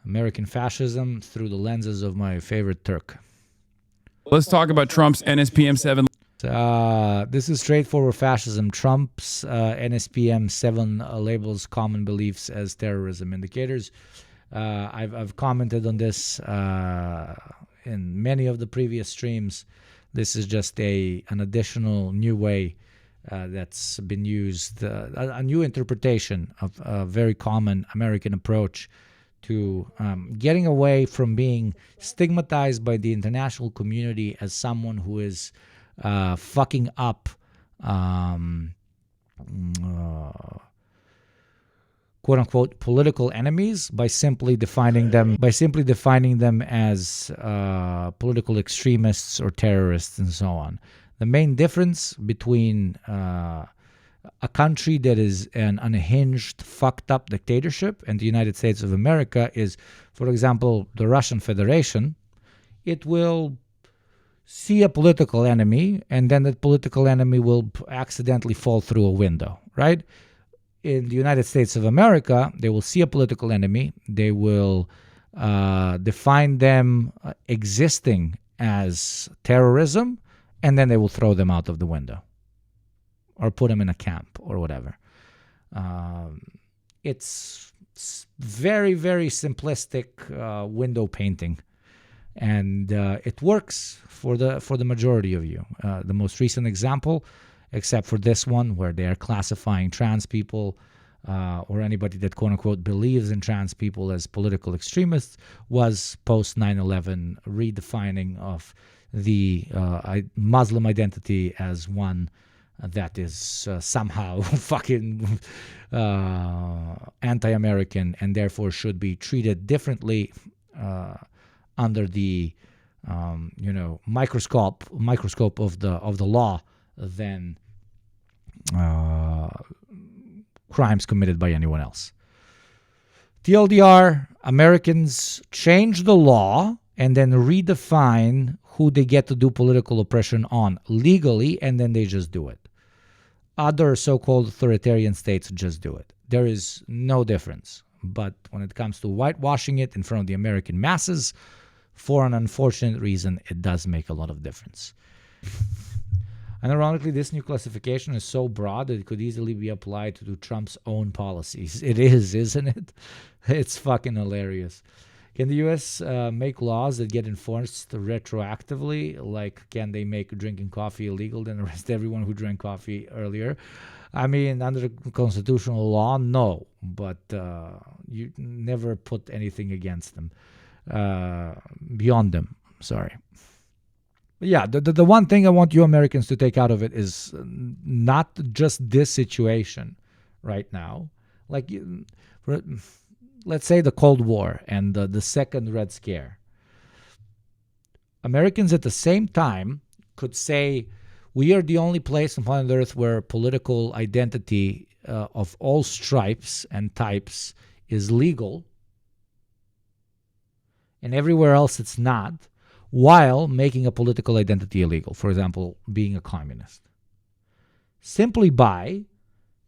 American fascism through the lenses of my favorite Turk. Let's talk about Trump's NSPM-7. This is straightforward fascism. Trump's NSPM-7 labels common beliefs as terrorism indicators. I've commented on this in many of the previous streams. This is just an additional new way that's been used, a new interpretation of a very common American approach to getting away from being stigmatized by the international community as someone who is fucking up quote unquote political enemies by simply defining them as political extremists or terrorists and so on. The main difference between a country that is an unhinged, fucked up dictatorship and the United States of America is, for example, the Russian Federation. It will see a political enemy, and then that political enemy will accidentally fall through a window, right? In the United States of America, they will see a political enemy. They will define them existing as terrorism, and then they will throw them out of the window or put them in a camp or whatever. It's very, very simplistic window painting. And it works for the majority of you. The most recent example, except for this one, where they are classifying trans people or anybody that quote-unquote believes in trans people as political extremists, was post 9/11 redefining of the Muslim identity as one that is somehow fucking anti-American and therefore should be treated differently under the microscope of the law than crimes committed by anyone else. TLDR, Americans change the law and then redefine who they get to do political oppression on legally, and then they just do it. Other so-called authoritarian states just do it. There is no difference. But when it comes to whitewashing it in front of the American masses, for an unfortunate reason, it does make a lot of difference. And ironically, this new classification is so broad that it could easily be applied to Trump's own policies. It is, isn't it? It's fucking hilarious. Can the U.S. make laws that get enforced retroactively? Like, can they make drinking coffee illegal, then arrest everyone who drank coffee earlier? I mean, under constitutional law, no. But you never put anything against them. Beyond them, sorry. But yeah, the one thing I want you Americans to take out of it is not just this situation right now. Like, let's say the Cold War and the second Red Scare. Americans at the same time could say, we are the only place on planet Earth where political identity of all stripes and types is legal, and everywhere else it's not, while making a political identity illegal, for example, being a communist. Simply by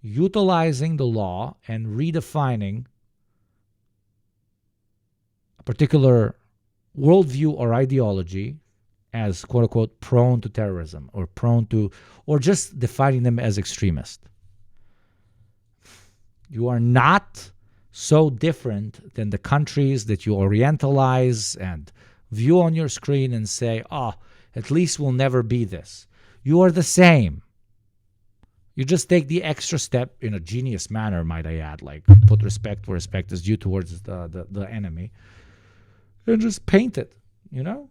utilizing the law and redefining a particular worldview or ideology as quote-unquote prone to terrorism or or just defining them as extremist. You are not so different than the countries that you orientalize and view on your screen and say, at least we'll never be this. You are the same. You just take the extra step in a genius manner, might I add, like put respect where respect is due towards the enemy, and just paint it, You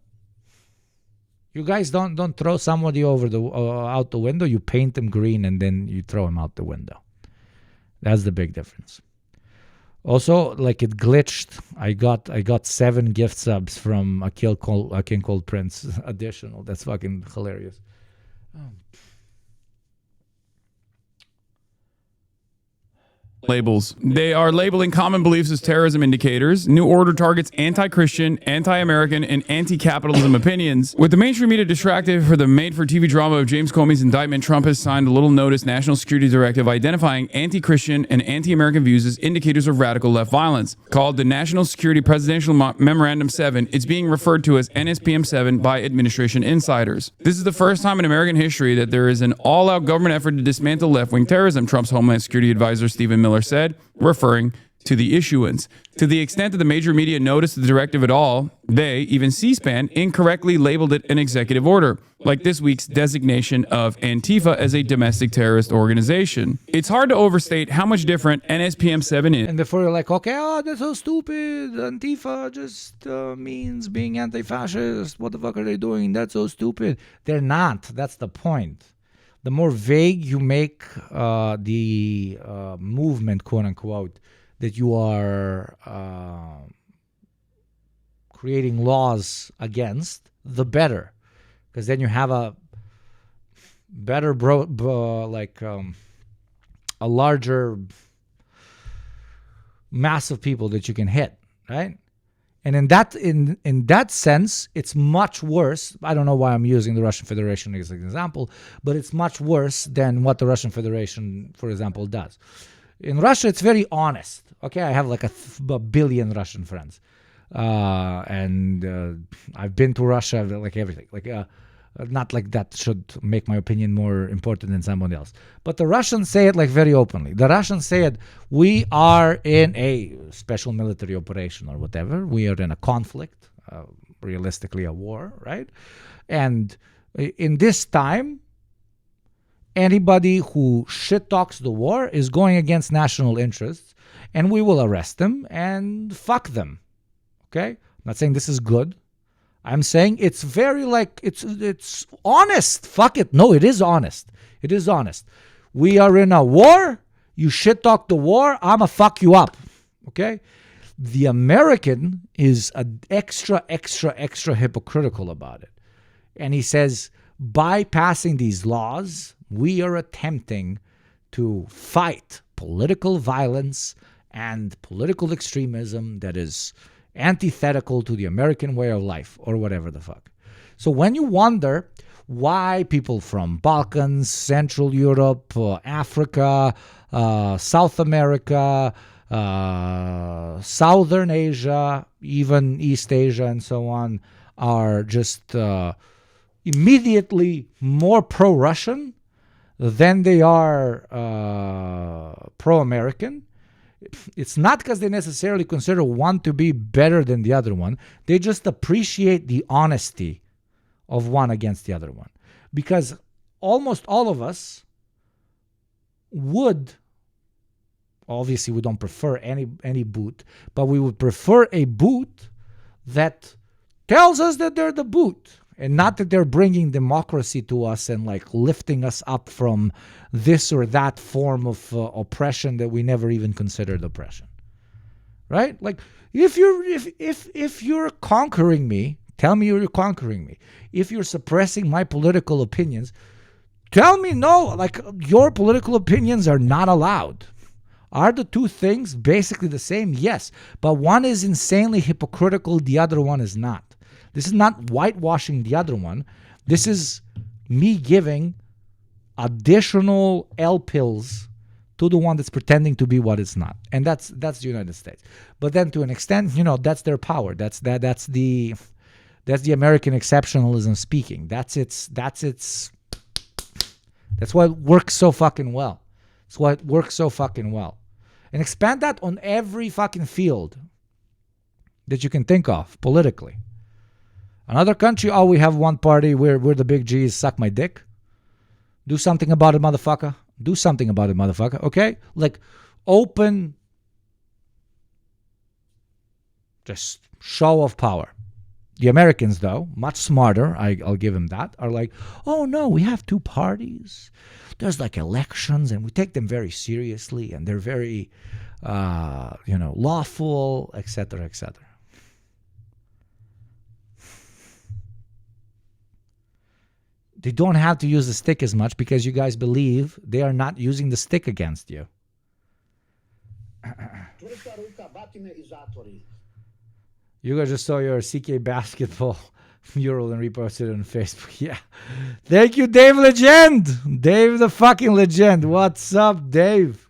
guys don't throw somebody out the window. You paint them green and then you throw them out the window. That's the big difference. Also, like it glitched. I got 7 gift subs from a King Called Prince additional. That's fucking hilarious. labels. They are labeling common beliefs as terrorism indicators. New Order targets anti-Christian, anti-American, and anti-capitalism opinions. With the mainstream media distracted for the made-for-TV drama of James Comey's indictment, Trump has signed a little-noticed national security directive identifying anti-Christian and anti-American views as indicators of radical left violence. Called the National Security Presidential Memorandum 7, it's being referred to as NSPM-7 by administration insiders. This is the first time in American history that there is an all-out government effort to dismantle left-wing terrorism, Trump's Homeland Security Advisor Stephen Miller said, referring to the issuance. To the extent that the major media noticed the directive at all, they, even C-SPAN, incorrectly labeled it an executive order, like this week's designation of Antifa as a domestic terrorist organization. It's hard to overstate how much different NSPM-7 is. And before you're like, okay, oh, that's so stupid. Antifa just means being anti-fascist. What the fuck are they doing? That's so stupid. They're not. That's the point. The more vague you make the movement, quote unquote, that you are creating laws against, the better, because then you have a better, a larger mass of people that you can hit, right? And in that sense, it's much worse. I don't know why I'm using the Russian Federation as an example, but it's much worse than what the Russian Federation, for example, does. In Russia, it's very honest. Okay, I have like a billion Russian friends, and I've been to Russia, like everything. Not like that should make my opinion more important than someone else. But the Russians say it like very openly. The Russians say it, we are in a special military operation or whatever. We are in a conflict, realistically a war, right? And in this time, anybody who shit talks the war is going against national interests, and we will arrest them and fuck them. Okay? I'm not saying this is good. I'm saying it's very it's honest. Fuck it. No, it is honest. It is honest. We are in a war. You shit talk the war. I'ma fuck you up. Okay? The American is extra hypocritical about it. And he says, by passing these laws, we are attempting to fight political violence and political extremism that is antithetical to the American way of life, or whatever the fuck. So when you wonder why people from Balkans, Central Europe, Africa, South America, Southern Asia, even East Asia and so on, are just immediately more pro-Russian than they are pro-American, it's not because they necessarily consider one to be better than the other one. They just appreciate the honesty of one against the other one. Because almost all of us would, obviously we don't prefer any boot, but we would prefer a boot that tells us that they're the boot, and not that they're bringing democracy to us and like lifting us up from this or that form of oppression that we never even considered oppression. Right? Like if you're conquering me, tell me you're conquering me. If you're suppressing my political opinions, tell me no, like your political opinions are not allowed. Are the two things basically the same? Yes, but one is insanely hypocritical, the other one is not. This is not whitewashing the other one. This is me giving additional L pills to the one that's pretending to be what it's not. And that's the United States. But then to an extent, that's their power. That's the American exceptionalism speaking. That's why it works so fucking well. That's why it works so fucking well. And expand that on every fucking field that you can think of politically. Another country, we have one party where the big G's suck my dick. Do something about it, motherfucker. Do something about it, motherfucker. Okay? Like, open, just show of power. The Americans, though, much smarter, I'll give them that, are like, oh no, we have two parties. There's like elections, and we take them very seriously, and they're very, lawful, etc., etc. They don't have to use the stick as much because you guys believe they are not using the stick against you. You guys just saw your CK basketball mural and reposted it on Facebook. Yeah. Thank you, Dave Legend. Dave the fucking legend. What's up, Dave?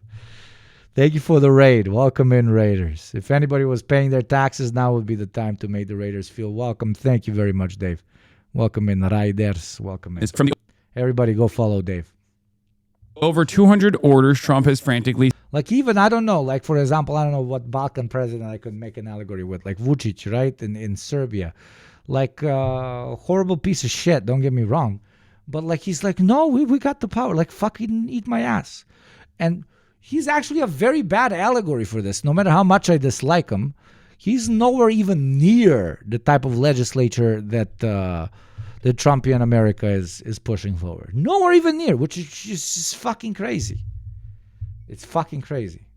Thank you for the raid. Welcome in, Raiders. If anybody was paying their taxes, now would be the time to make the Raiders feel welcome. Thank you very much, Dave. Welcome in, Raiders. Welcome in. It's from the Everybody go follow Dave. over 200 orders Trump has frantically Like even, I don't know, like for example, I don't know what Balkan president I could make an allegory with, like Vucic, right, in Serbia. Like horrible piece of shit, don't get me wrong. But like he's like, no, we got the power, like fucking eat my ass. And he's actually a very bad allegory for this, no matter how much I dislike him. He's nowhere even near the type of legislature that the Trumpian America is pushing forward. Nowhere even near, which is just fucking crazy. It's fucking crazy.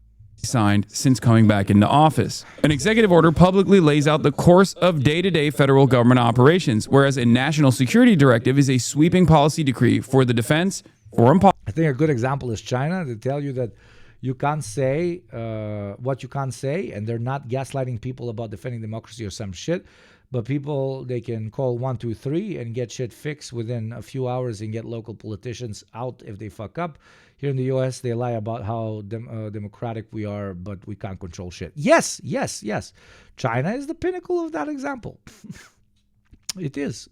signed since coming back into office. An executive order publicly lays out the course of day-to-day federal government operations, whereas a national security directive is a sweeping policy decree for the defense, foreign policy. I think a good example is China. They tell you that you can't say what you can't say, and they're not gaslighting people about defending democracy or some shit. But people, they can call 123 and get shit fixed within a few hours and get local politicians out if they fuck up. Here in the U.S., they lie about how democratic we are, but we can't control shit. Yes. China is the pinnacle of that example. It is.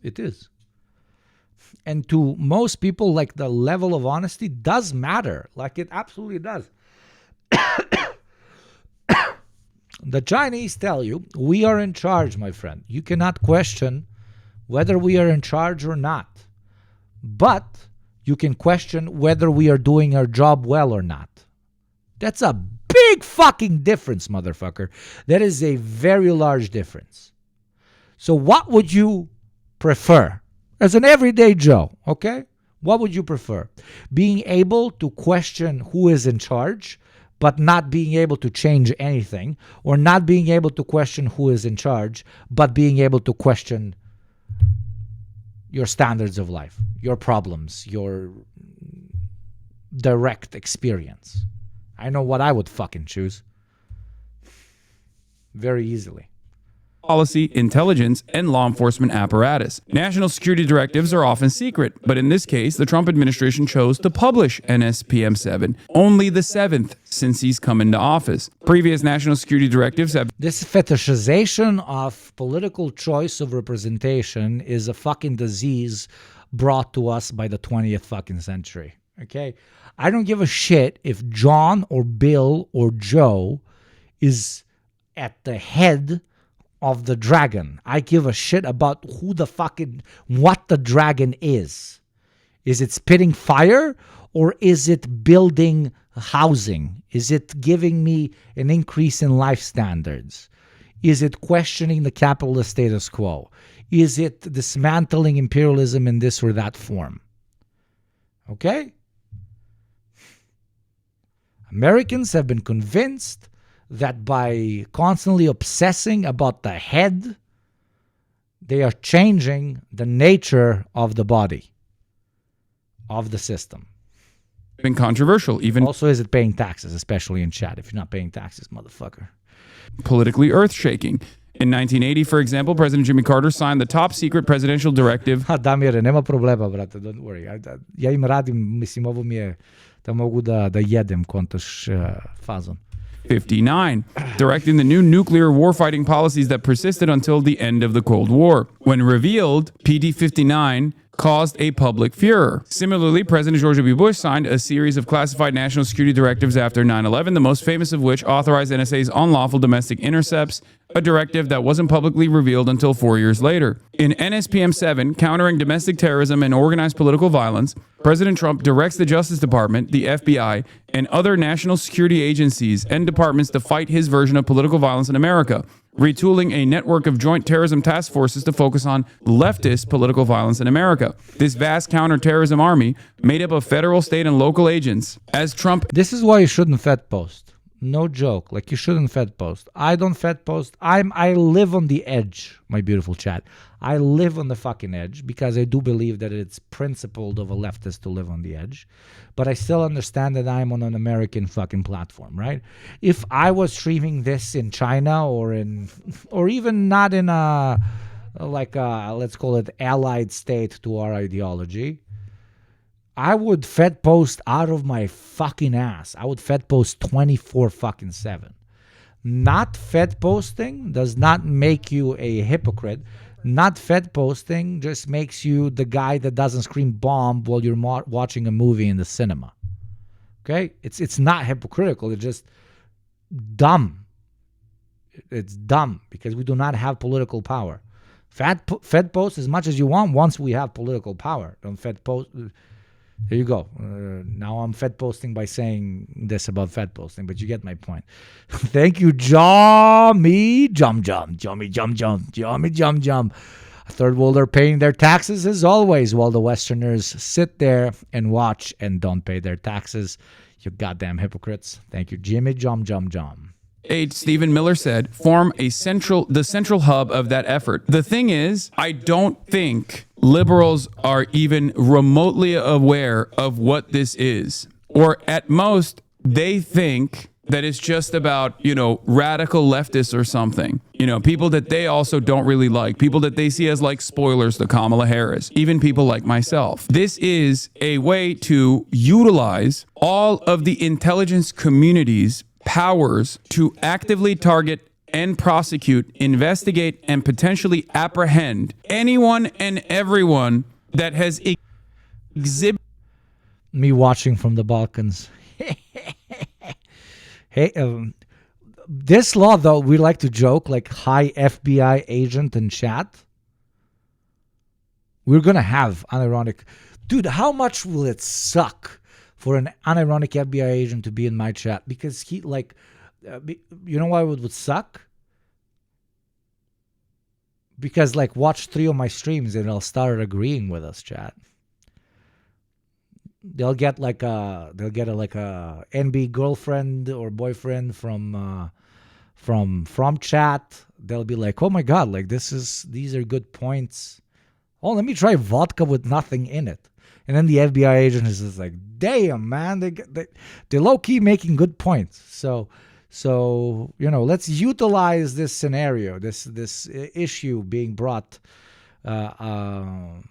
And to most people, like, the level of honesty does matter. Like, it absolutely does. The Chinese tell you, we are in charge, my friend. You cannot question whether we are in charge or not. But you can question whether we are doing our job well or not. That's a big fucking difference, motherfucker. That is a very large difference. So what would you prefer? As an everyday Joe, okay? What would you prefer? Being able to question who is in charge, but not being able to change anything, or not being able to question who is in charge, but being able to question your standards of life, your problems, your direct experience. I know what I would fucking choose. Very easily. Policy, intelligence, and law enforcement apparatus. National security directives are often secret, but in this case, the Trump administration chose to publish NSPM-7, only the 7th since he's come into office. Previous national security directives have... This fetishization of political choice of representation is a fucking disease brought to us by the 20th fucking century, okay? I don't give a shit if John or Bill or Joe is at the head of the dragon. I give a shit about who the fucking, what the dragon is. Is it spitting fire, or is it building housing? Is it giving me an increase in life standards? Is it questioning the capitalist status quo? Is it dismantling imperialism in this or that form? Okay? Americans have been convinced that by constantly obsessing about the head, they are changing the nature of the body, of the system. Been controversial, even Also, is it paying taxes, especially in chat? If you're not paying taxes, motherfucker. politically earth-shaking. In 1980, for example, President Jimmy Carter signed the top-secret presidential directive. Damire, nema problema, brate, don't worry. Ja im radim, mislim, ovo mi je da mogu da jedem kontaš fazon. 59, directing the new nuclear warfighting policies that persisted until the end of the Cold War. When revealed, PD 59 caused a public furor. Similarly, President George W. Bush signed a series of classified national security directives after 9/11, the most famous of which authorized NSA's unlawful domestic intercepts, a directive that wasn't publicly revealed until 4 years later. In NSPM-7, countering domestic terrorism and organized political violence, President Trump directs the Justice Department, the FBI, and other national security agencies and departments to fight his version of political violence in America, retooling a network of joint terrorism task forces to focus on leftist political violence in America. This vast counterterrorism army, made up of federal, state, and local agents, as Trump... This is why you shouldn't Fed post. No joke. Like, you shouldn't Fed post. I don't Fed post. I live on the edge, my beautiful chat. I live on the fucking edge because I do believe that it's principled of a leftist to live on the edge. But I still understand that I'm on an American fucking platform, right? If I was streaming this in China or even not in a, like a, let's call it allied state to our ideology, I would Fed post out of my fucking ass. I would Fed post 24/7. Not Fed posting does not make you a hypocrite. Not Fed posting just makes you the guy that doesn't scream bomb while you're watching a movie in the cinema. Okay? It's not hypocritical. It's just dumb. It's dumb because we do not have political power. Fed post as much as you want once we have political power. Don't Fed post. There you go. Now I'm Fed posting by saying this about Fed posting, but you get my point. Thank you, Jummy Jum. A third worlder paying their taxes as always, while the Westerners sit there and watch and don't pay their taxes. You goddamn hypocrites. Thank you, Jimmy Jum. Stephen Miller said, form the central hub of that effort. The thing is, I don't think liberals are even remotely aware of what this is. Or at most, they think that it's just about, radical leftists or something. People that they also don't really like. People that they see as like spoilers to Kamala Harris. Even people like myself. This is a way to utilize all of the intelligence community's powers to actively target and prosecute, investigate, and potentially apprehend anyone and everyone that has exhibited. Me watching from the Balkans. Hey, this law, though, we like to joke, like high FBI agent in chat. We're going to have unironic. Dude, how much will it suck for an unironic FBI agent to be in my chat? Because he, you know why it would suck? Because, watch 3 of my streams and they'll start agreeing with us, chat. They'll get a NB girlfriend or boyfriend from chat. They'll be like, oh my god, these are good points. Oh, let me try vodka with nothing in it. And then the FBI agent is just like, damn, man, they low key making good points. So let's utilize this scenario, this issue being brought in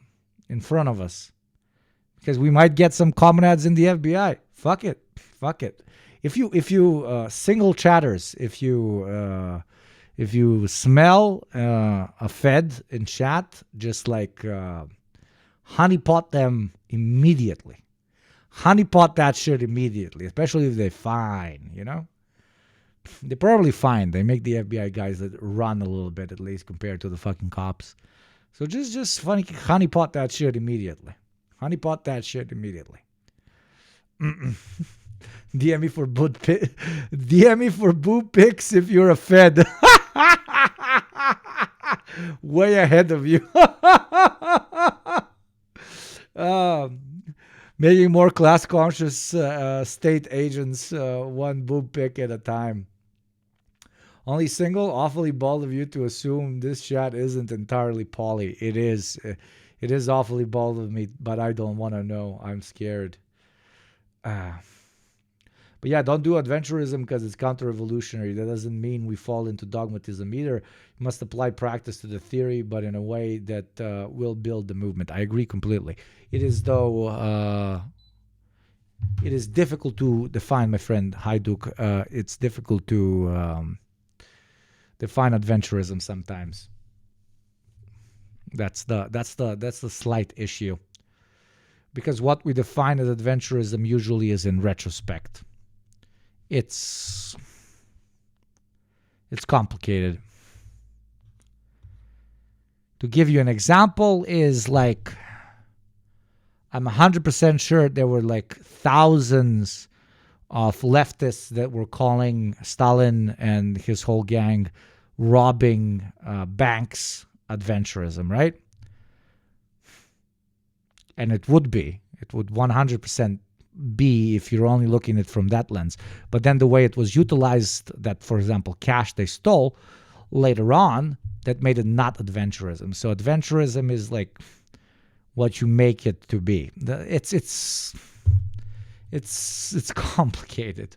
front of us. Because we might get some comrades in the FBI. Fuck it. If you single chatters, if you smell a Fed in chat, just honeypot them immediately. Honeypot that shit immediately, especially if they're fine. They're probably fine. They make the FBI guys that run a little bit, at least compared to the fucking cops. So just honeypot that shit immediately. Honeypot that shit immediately. DM me for DM me for boob pics if you're a Fed. Way ahead of you. Making more class conscious state agents one boob pic at a time. Only single, awfully bald of you to assume this chat isn't entirely poly. It is. It is awfully bold of me, but I don't want to know. I'm scared. But yeah, don't do adventurism because it's counter-revolutionary. That doesn't mean we fall into dogmatism either. You must apply practice to the theory, but in a way that will build the movement. I agree completely. It is, though, it is difficult to define, my friend Haiduk. It's difficult to define adventurism sometimes. That's the slight issue. Because what we define as adventurism usually is in retrospect. It's complicated. To give you an example is I'm 100% sure there were thousands of leftists that were calling Stalin and his whole gang robbing banks adventurism, right? And it would 100% be if you're only looking at it from that lens. But then the way it was utilized, that, for example, cash they stole later on, that made it not adventurism. So adventurism is like what you make it to be. It's complicated.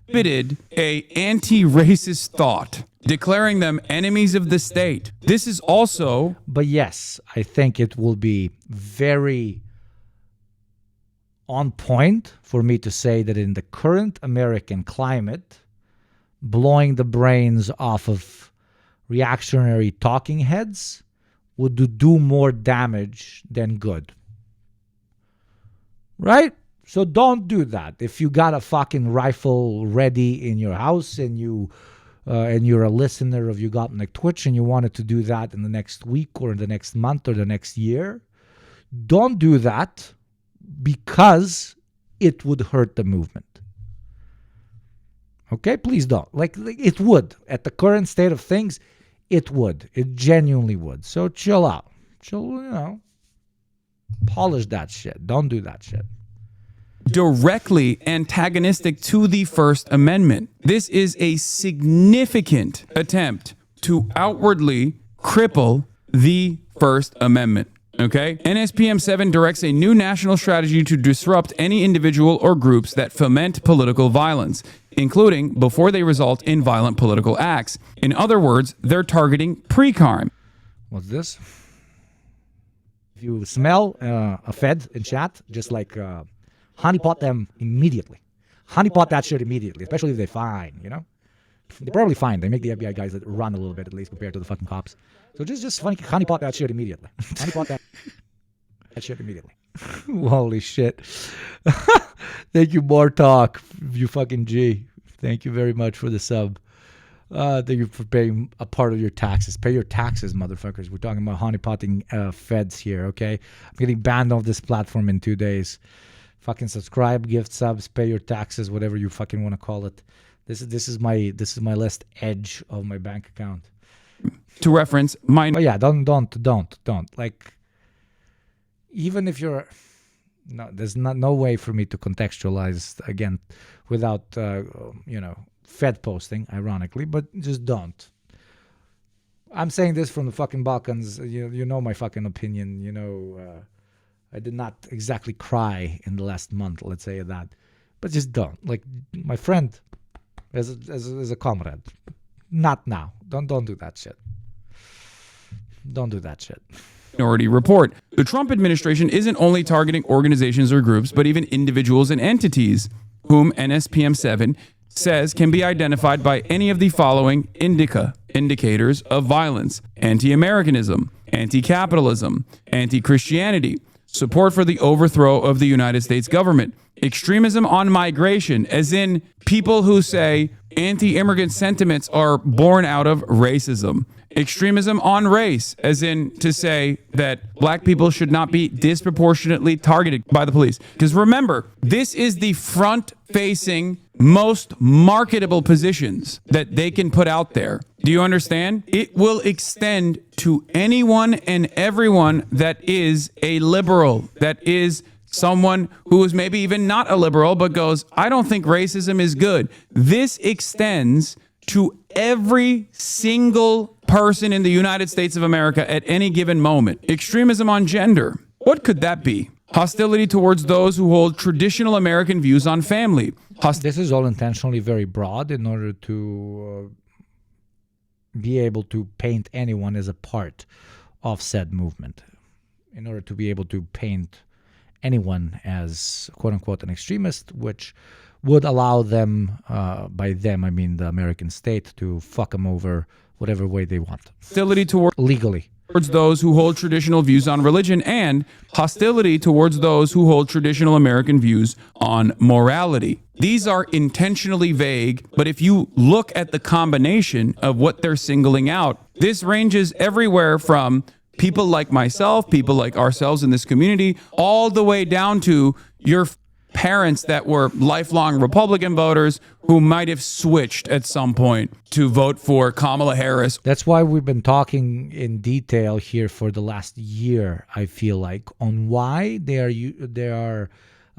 Exhibited a anti-racist thought, declaring them enemies of the state. This is also... But yes, I think it will be very on point for me to say that in the current American climate, blowing the brains off of reactionary talking heads would do more damage than good. Right? So don't do that. If you got a fucking rifle ready in your house and you're a listener of You Got Like Twitch and you wanted to do that in the next week or in the next month or the next year, don't do that because it would hurt the movement. Okay? Please don't. Like it would. At the current state of things, it would. It genuinely would. So chill out. Polish that shit. Don't do that shit. Directly antagonistic to the First Amendment. This is a significant attempt to outwardly cripple the First Amendment. Okay? NSPM-7 directs a new national strategy to disrupt any individual or groups that foment political violence, including before they result in violent political acts. In other words, they're targeting pre-crime. What's this? If you smell a Fed in chat, just like... honeypot them immediately. Honeypot that shit immediately, especially if they're fine, you know? They're probably fine. They make the FBI guys run a little bit, at least, compared to the fucking cops. So just honeypot that shit immediately. Honeypot that shit immediately. Holy shit. Thank you, more talk, you fucking G. Thank you very much for the sub. Thank you for paying a part of your taxes. Pay your taxes, motherfuckers. We're talking about honeypotting feds here, okay? I'm getting banned off this platform in 2 days. Fucking subscribe, gift subs, pay your taxes, whatever you fucking want to call it. This is my last edge of my bank account. To reference my... But yeah, don't. Like, even if you're... No, there's no way for me to contextualize, again, without, Fed posting, ironically, but just don't. I'm saying this from the fucking Balkans. You know my fucking opinion, I did not exactly cry in the last month, let's say that. But just don't. Like, my friend, as a comrade, not now. Don't do that shit. Don't do that shit. Minority Report. The Trump administration isn't only targeting organizations or groups, but even individuals and entities, whom NSPM-7 says can be identified by any of the following indicators of violence: anti-Americanism, anti-capitalism, anti-Christianity, support for the overthrow of the United States government, extremism on migration, as in people who say anti-immigrant sentiments are born out of racism, extremism on race, as in to say that black people should not be disproportionately targeted by the police. Because remember, this is the front-facing, most marketable positions that they can put out there. Do you understand? It will extend to anyone and everyone that is a liberal, that is someone who is maybe even not a liberal, but goes, I don't think racism is good. This extends to every single person in the United States of America at any given moment. Extremism on gender. What could that be? Hostility towards those who hold traditional American views on family. This is all intentionally very broad in order to be able to paint anyone as a part of said movement. In order to be able to paint anyone as, quote-unquote, an extremist, which would allow them, by them, I mean the American state, to fuck them over whatever way they want. Hostility legally. Towards those who hold traditional views on religion, and hostility towards those who hold traditional American views on morality. These are intentionally vague, but if you look at the combination of what they're singling out, this ranges everywhere from people like myself, people like ourselves in this community, all the way down to your parents that were lifelong Republican voters who might have switched at some point to vote for Kamala Harris. That's why we've been talking in detail here for the last year, I feel like, on why they are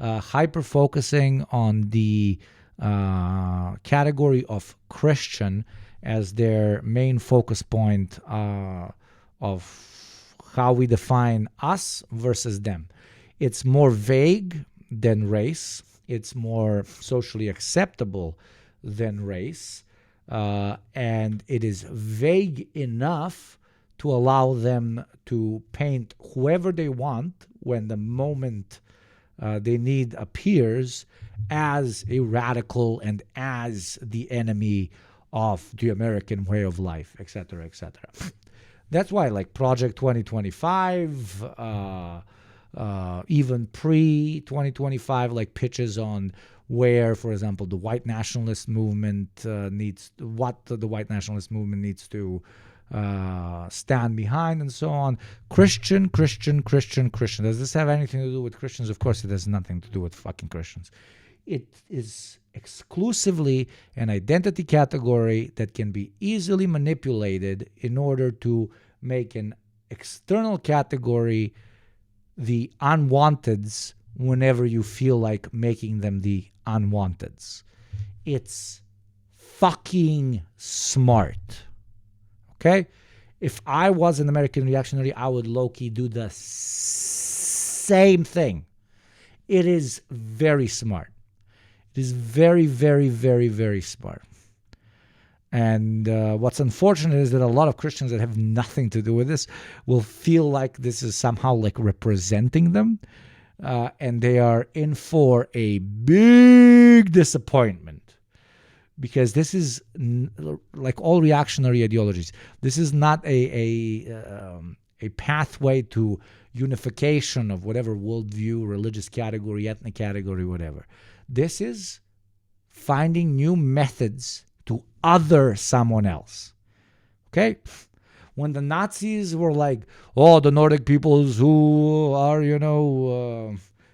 hyper-focusing on the category of Christian as their main focus point of how we define us versus them. It's more vague than race. It's more socially acceptable than race. And it is vague enough to allow them to paint whoever they want when the moment they need appears as a radical and as the enemy of the American way of life, etc., etc. That's why, like Project 2025, even pre-2025, like pitches on where, for example, the white nationalist movement needs to stand behind, and so on. Christian. Does this have anything to do with Christians? Of course, it has nothing to do with fucking Christians. It is exclusively an identity category that can be easily manipulated in order to make an external category the unwanteds whenever you feel like making them the unwanteds. It's fucking smart. Okay? If I was an American reactionary, I would low-key do the same thing. It is very smart. It is very, very, very, very smart. And what's unfortunate is that a lot of Christians that have nothing to do with this will feel like this is somehow like representing them. And they are in for a big disappointment. Because this is, like all reactionary ideologies, this is not a pathway to unification of whatever worldview, religious category, ethnic category, whatever. This is finding new methods to other someone else. Okay? When the Nazis were like, oh, the Nordic peoples who are,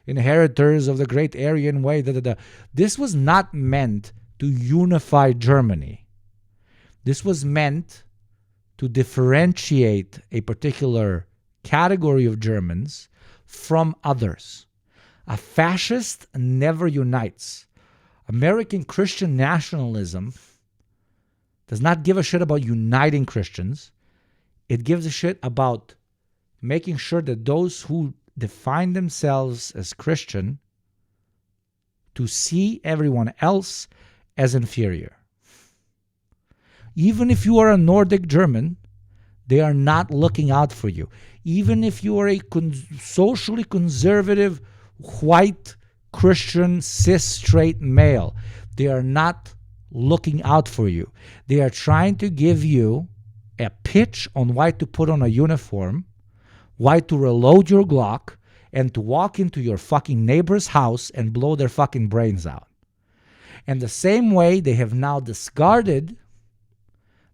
inheritors of the great Aryan way, this was not meant to unify Germany. This was meant to differentiate a particular category of Germans from others. A fascist never unites. American Christian nationalism does not give a shit about uniting Christians. It gives a shit about making sure that those who define themselves as Christian to see everyone else as inferior. Even if you are a Nordic German, they are not looking out for you. Even if you are a socially conservative, white, Christian, cis, straight male, they are not looking out for you. They are trying to give you a pitch on why to put on a uniform, why to reload your Glock, and to walk into your fucking neighbor's house and blow their fucking brains out. And the same way they have now discarded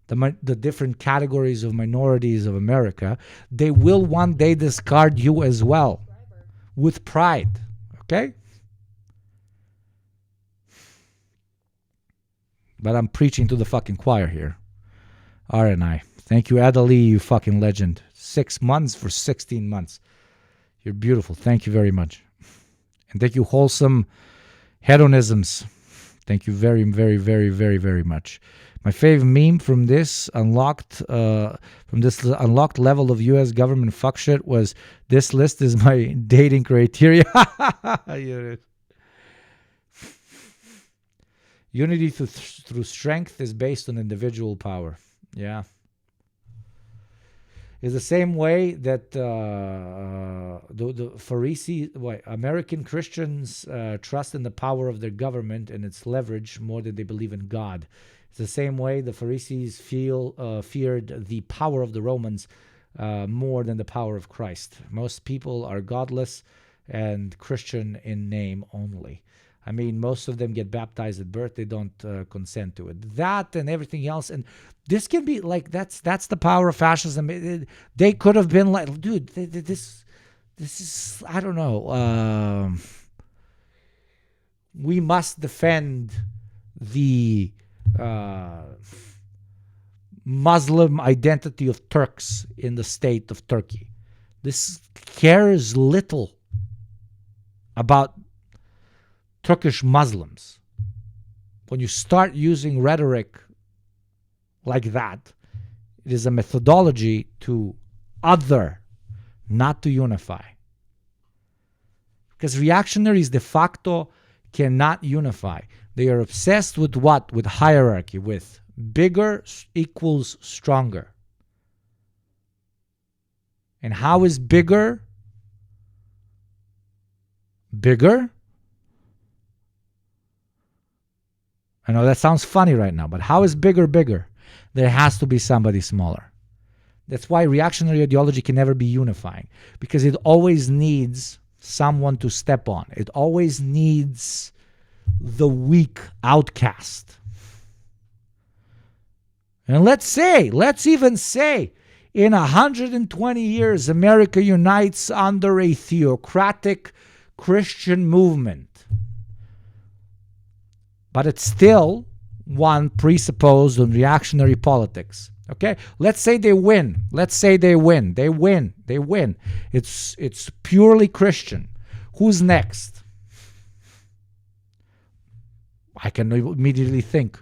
the different categories of minorities of America, they will one day discard you as well with pride. Okay? But I'm preaching to the fucking choir here. Aren't I? Thank you, Adali, you fucking legend. 6 months for 16 months. You're beautiful. Thank you very much. And thank you, Wholesome Hedonisms. Thank you very, very, very, very, very much. My favorite meme from this unlocked level of U.S. government fuck shit was, this list is my dating criteria. Unity through strength is based on individual power. Yeah. It's the same way that the Pharisee, American Christians trust in the power of their government and its leverage more than they believe in God. It's the same way the Pharisees feared the power of the Romans more than the power of Christ. Most people are godless and Christian in name only. I mean, most of them get baptized at birth. They don't consent to it. That and everything else. And this can be like, that's the power of fascism. They could have been like, dude, this is, I don't know. We must defend the Muslim identity of Turks in the state of Turkey. This cares little about Turkish Muslims. When you start using rhetoric like that, it is a methodology to other, not to unify. Because reactionaries de facto cannot unify. They are obsessed with what? With hierarchy, with bigger equals stronger. And how is bigger bigger? I know that sounds funny right now, but how is bigger bigger? There has to be somebody smaller. That's why reactionary ideology can never be unifying, because it always needs someone to step on. It always needs the weak outcast. And let's even say, in 120 years, America unites under a theocratic Christian movement. But it's still one presupposed on reactionary politics. Okay? Let's say they win. They win. It's purely Christian. Who's next? I can immediately think.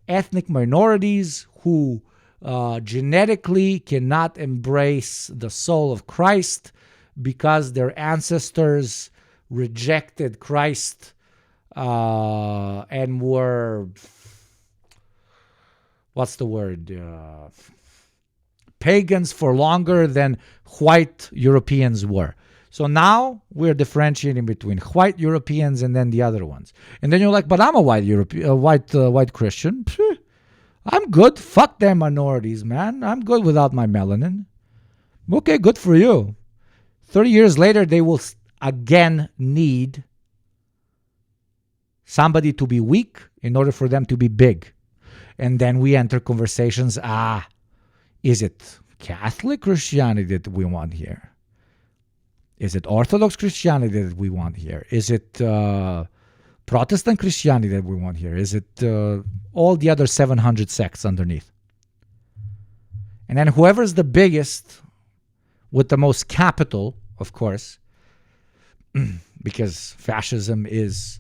Ethnic minorities who genetically cannot embrace the soul of Christ because their ancestors rejected Christ and were, pagans for longer than white Europeans were. So now we're differentiating between white Europeans and then the other ones. And then you're like, but I'm a white Christian. I'm good. Fuck them minorities, man. I'm good without my melanin. Okay, good for you. 30 years later, they will again need somebody to be weak in order for them to be big. And then we enter conversations. Is it Catholic Christianity that we want here? Is it Orthodox Christianity that we want here? Is it Protestant Christianity that we want here? Is it all the other 700 sects underneath? And then whoever's the biggest with the most capital, of course, because fascism is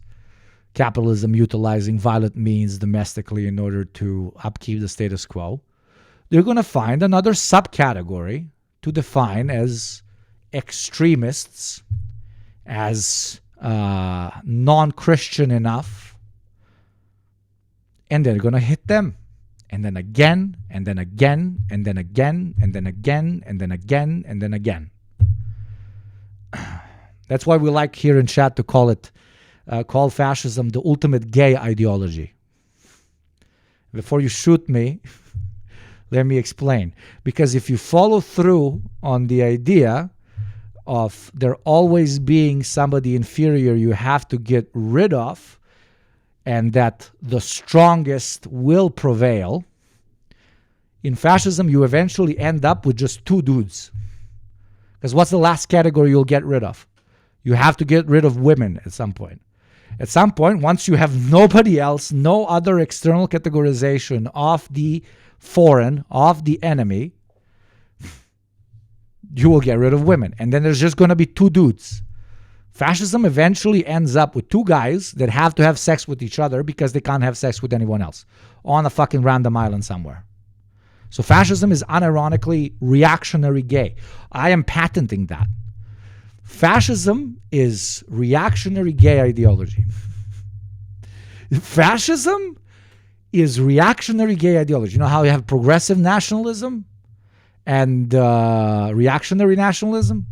capitalism utilizing violent means domestically in order to upkeep the status quo, they're going to find another subcategory to define as extremists, as non-Christian enough, and they're going to hit them. And then again, and then again, and then again, and then again, and then again, and then again. That's why we like here in chat to call fascism the ultimate gay ideology. Before you shoot me, let me explain. Because if you follow through on the idea of there always being somebody inferior you have to get rid of, and that the strongest will prevail, in fascism you eventually end up with just two dudes. Because what's the last category you'll get rid of? You have to get rid of women at some point. At some point, once you have nobody else, no other external categorization of the foreign, of the enemy, you will get rid of women. And then there's just going to be two dudes. Fascism eventually ends up with two guys that have to have sex with each other because they can't have sex with anyone else on a fucking random island somewhere. So fascism is unironically reactionary gay. I am patenting that. Fascism is reactionary gay ideology. Fascism is reactionary gay ideology. You know how you have progressive nationalism and reactionary nationalism?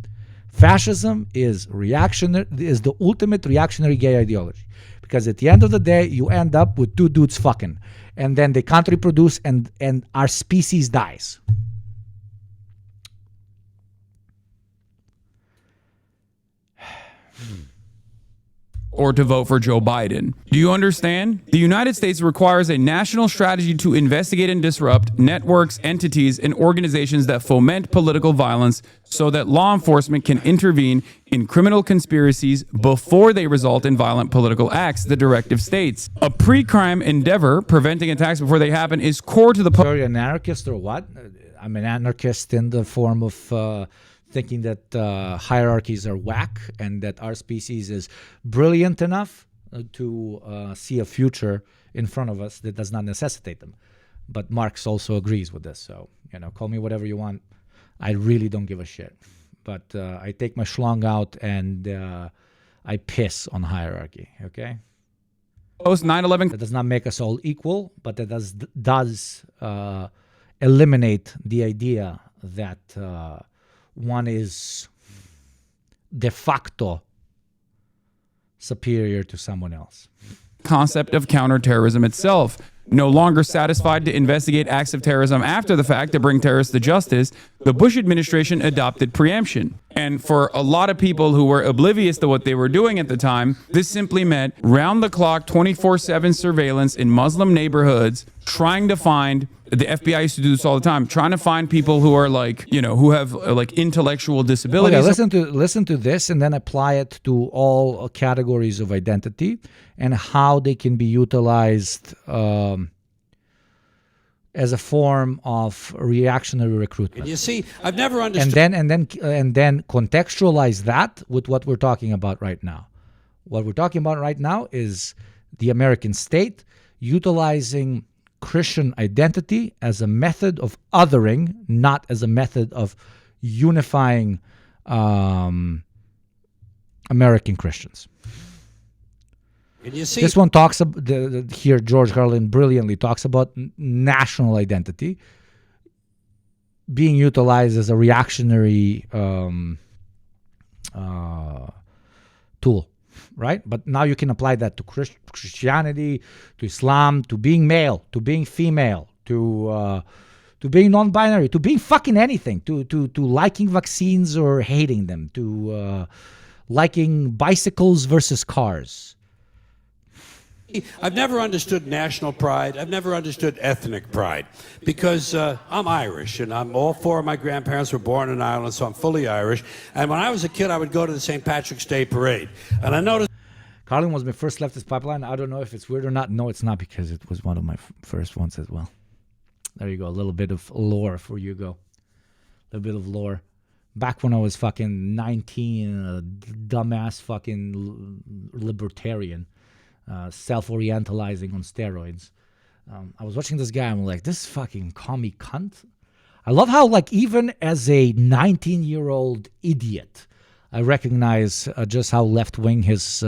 Fascism is the ultimate reactionary gay ideology. Because at the end of the day, you end up with two dudes fucking. And then they can't reproduce and our species dies. Or to vote for Joe Biden. Do you understand? The United States requires a national strategy to investigate and disrupt networks, entities, and organizations that foment political violence so that law enforcement can intervene in criminal conspiracies before they result in violent political acts, the directive states. A pre-crime endeavor, preventing attacks before they happen, is core to the... You're an anarchist or what? I'm an anarchist in the form of... thinking that hierarchies are whack and that our species is brilliant enough to see a future in front of us that does not necessitate them. But Marx also agrees with this. So, call me whatever you want. I really don't give a shit. But I take my schlong out and I piss on hierarchy, okay? Post 9/11. That does not make us all equal, but that does eliminate the idea that one is de facto superior to someone else. Concept of counterterrorism itself. No longer satisfied to investigate acts of terrorism after the fact to bring terrorists to justice, the Bush administration adopted preemption. And for a lot of people who were oblivious to what they were doing at the time, this simply meant round-the-clock, 24/7 surveillance in Muslim neighborhoods, trying to find, the FBI used to do this all the time, trying to find people who are who have intellectual disabilities. Okay, listen to this and then apply it to all categories of identity and how they can be utilized as a form of reactionary recruitment. You see, I've never understood. And then contextualize that with what we're talking about right now. What we're talking about right now is the American state utilizing Christian identity as a method of othering, not as a method of unifying American Christians. And you see, this one talks about, here George Carlin brilliantly talks about national identity being utilized as a reactionary tool. Right? But now you can apply that to Christianity, to Islam, to being male, to being female, to being non-binary, to being fucking anything, to liking vaccines or hating them, to liking bicycles versus cars. I've never understood national pride. I've never understood ethnic pride because I'm Irish and all four of my grandparents were born in Ireland, so I'm fully Irish. And when I was a kid, I would go to the St. Patrick's Day parade. And I noticed... Carlin was my first leftist pipeline. I don't know if it's weird or not. No, it's not, because it was one of my first ones as well. There you go. A little bit of lore for you go. A little bit of lore. Back when I was fucking 19, a dumbass fucking libertarian. Self-orientalizing on steroids. I was watching this guy. I'm like, this fucking commie cunt. I love how, even as a 19-year-old idiot, I recognize just how left-wing his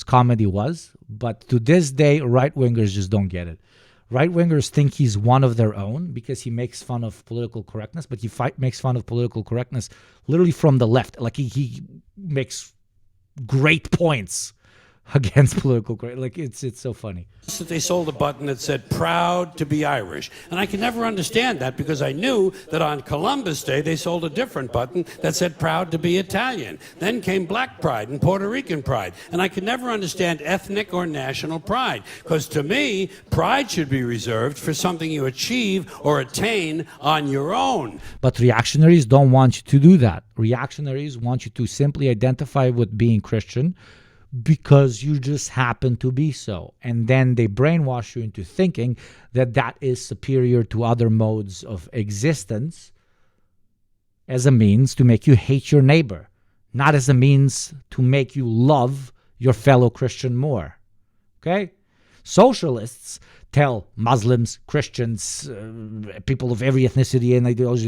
comedy was. But to this day, right-wingers just don't get it. Right-wingers think he's one of their own because he makes fun of political correctness, but he makes fun of political correctness literally from the left. He makes great points against political correctness. It's so funny. That they sold a button that said proud to be Irish, and I could never understand that because I knew that on Columbus Day they sold a different button that said proud to be Italian. Then came Black pride and Puerto Rican pride, and I could never understand ethnic or national pride because to me pride should be reserved for something you achieve or attain on your own. But reactionaries don't want you to do that. Reactionaries want you to simply identify with being Christian because you just happen to be so. And then they brainwash you into thinking that that is superior to other modes of existence as a means to make you hate your neighbor, not as a means to make you love your fellow Christian more. Okay? Socialists tell Muslims, Christians, people of every ethnicity and ideology,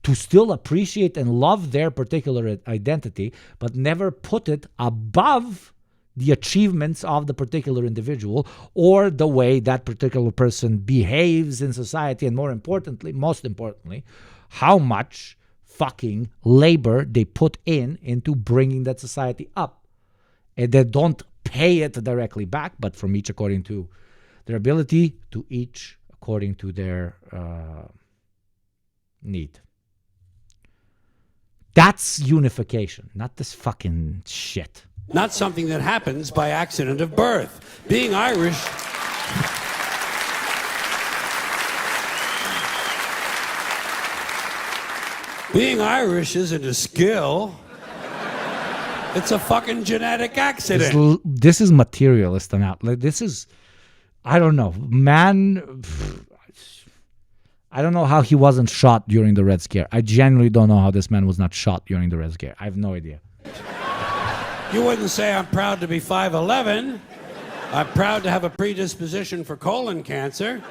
to still appreciate and love their particular identity, but never put it above the achievements of the particular individual or the way that particular person behaves in society, and most importantly, how much fucking labor they put into bringing that society up. And they don't pay it directly back, but from each according to their ability, to each according to their need. That's unification, not this fucking shit. Not something that happens by accident of birth. Being Irish... Being Irish isn't a skill. It's a fucking genetic accident. This is materialist and out. This is, I don't know, man... I don't know how he wasn't shot during the Red Scare. I genuinely don't know how this man was not shot during the Red Scare. I have no idea. You wouldn't say I'm proud to be 5'11". I'm proud to have a predisposition for colon cancer.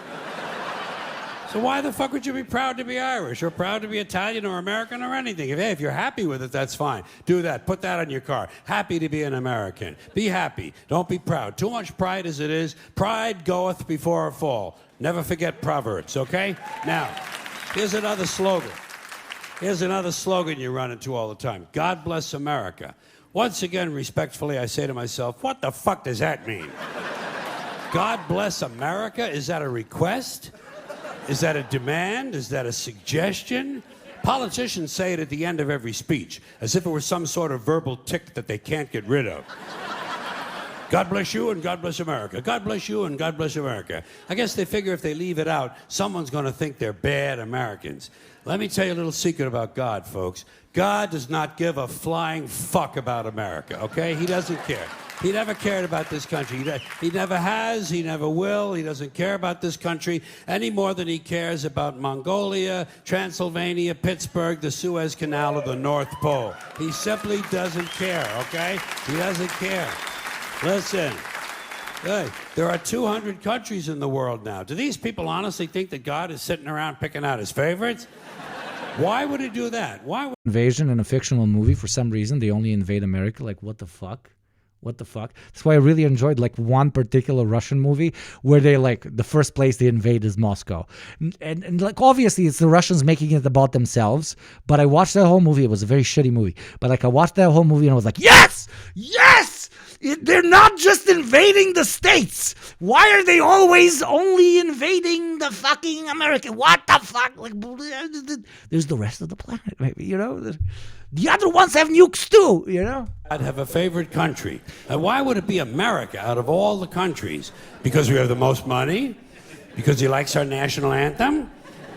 So why the fuck would you be proud to be Irish or proud to be Italian or American or anything? If you're happy with it, that's fine. Do that. Put that on your car. Happy to be an American. Be happy. Don't be proud. Too much pride as it is. Pride goeth before a fall. Never forget Proverbs, okay? Now, here's another slogan. Here's another slogan you run into all the time. God bless America. Once again, respectfully, I say to myself, what the fuck does that mean? God bless America? Is that a request? Is that a demand? Is that a suggestion? Politicians say it at the end of every speech, as if it were some sort of verbal tic that they can't get rid of. God bless you and God bless America. God bless you and God bless America. I guess they figure if they leave it out, someone's going to think they're bad Americans. Let me tell you a little secret about God, folks. God does not give a flying fuck about America, okay? He doesn't care. He never cared about this country. He never has. He never will. He doesn't care about this country any more than he cares about Mongolia, Transylvania, Pittsburgh, the Suez Canal, or the North Pole. He simply doesn't care, okay? He doesn't care. Listen, hey, there are 200 countries in the world now. Do these people honestly think that God is sitting around picking out his favorites? Why would he do that? Why would Invasion in a fictional movie, for some reason, they only invade America. Like, what the fuck? What the fuck? That's why I really enjoyed like one particular Russian movie where they like the first place they invade is Moscow. And like obviously it's the Russians making it about themselves, but I watched that whole movie. It was a very shitty movie. But like I watched that whole movie and I was like, yes! Yes! They're not just invading the states. Why are they always only invading the fucking America? What the fuck? Like, there's the rest of the planet, maybe, you know? The other ones have nukes too, you know? God have a favorite country? And why would it be America out of all the countries? Because we have the most money? Because he likes our national anthem?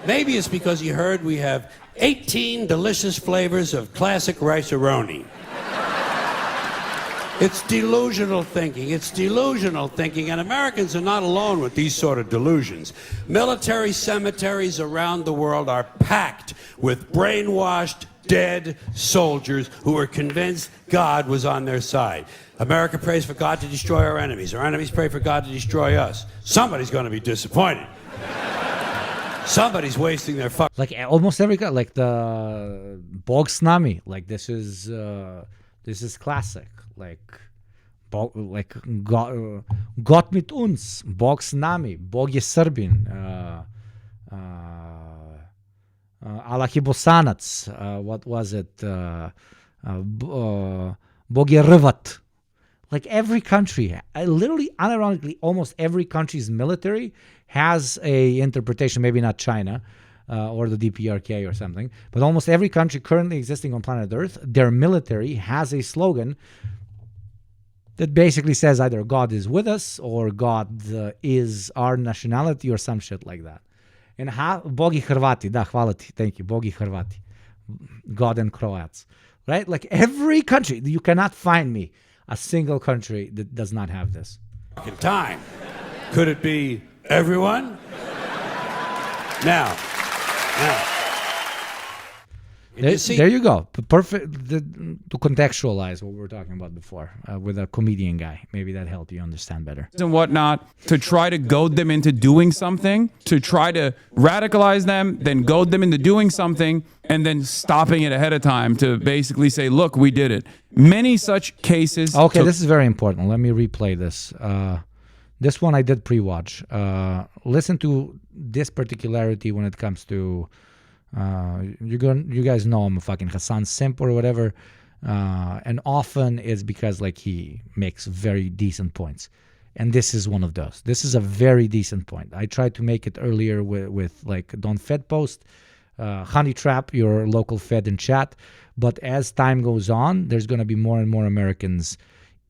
Maybe it's because he heard we have 18 delicious flavors of classic rice-a-roni. It's delusional thinking. It's delusional thinking, and Americans are not alone with these sort of delusions. Military cemeteries around the world are packed with brainwashed, dead soldiers who are convinced God was on their side. America prays for God to destroy our enemies. Our enemies pray for God to destroy us. Somebody's going to be disappointed. Somebody's wasting their fuck. Like almost every guy, like the Bog s nami, like this is classic. Like Gott mit uns, Bog s nami, Bog je Srbin, Allah je Bosanac, what was it? Bog je Rvat. Like every country, literally, unironically, almost every country's military has a interpretation, maybe not China or the DPRK or something, but almost every country currently existing on planet Earth, their military has a slogan that basically says either God is with us or God is our nationality or some shit like that. And Bogi Hrvati, da, hvala ti, thank you, Bogi Hrvati, God and Croats, right? Like every country, you cannot find me a single country that does not have this. Time. Could it be everyone? Now. There you go. Perfect to contextualize what we were talking about before with a comedian guy. Maybe that helped you understand better. And whatnot, to try to goad them into doing something, to try to radicalize them, then goad them into doing something, and then stopping it ahead of time to basically say, look, we did it. Many such cases. Okay, this is very important. Let me replay this. This one I did pre-watch. Listen to this particularity when it comes to... you guys know I'm a fucking Hassan simp or whatever, and often it's because like he makes very decent points, and this is one of those. This is a very decent point. I tried to make it earlier with like don't Fed post, honey trap your local Fed in chat, but as time goes on, there's going to be more and more Americans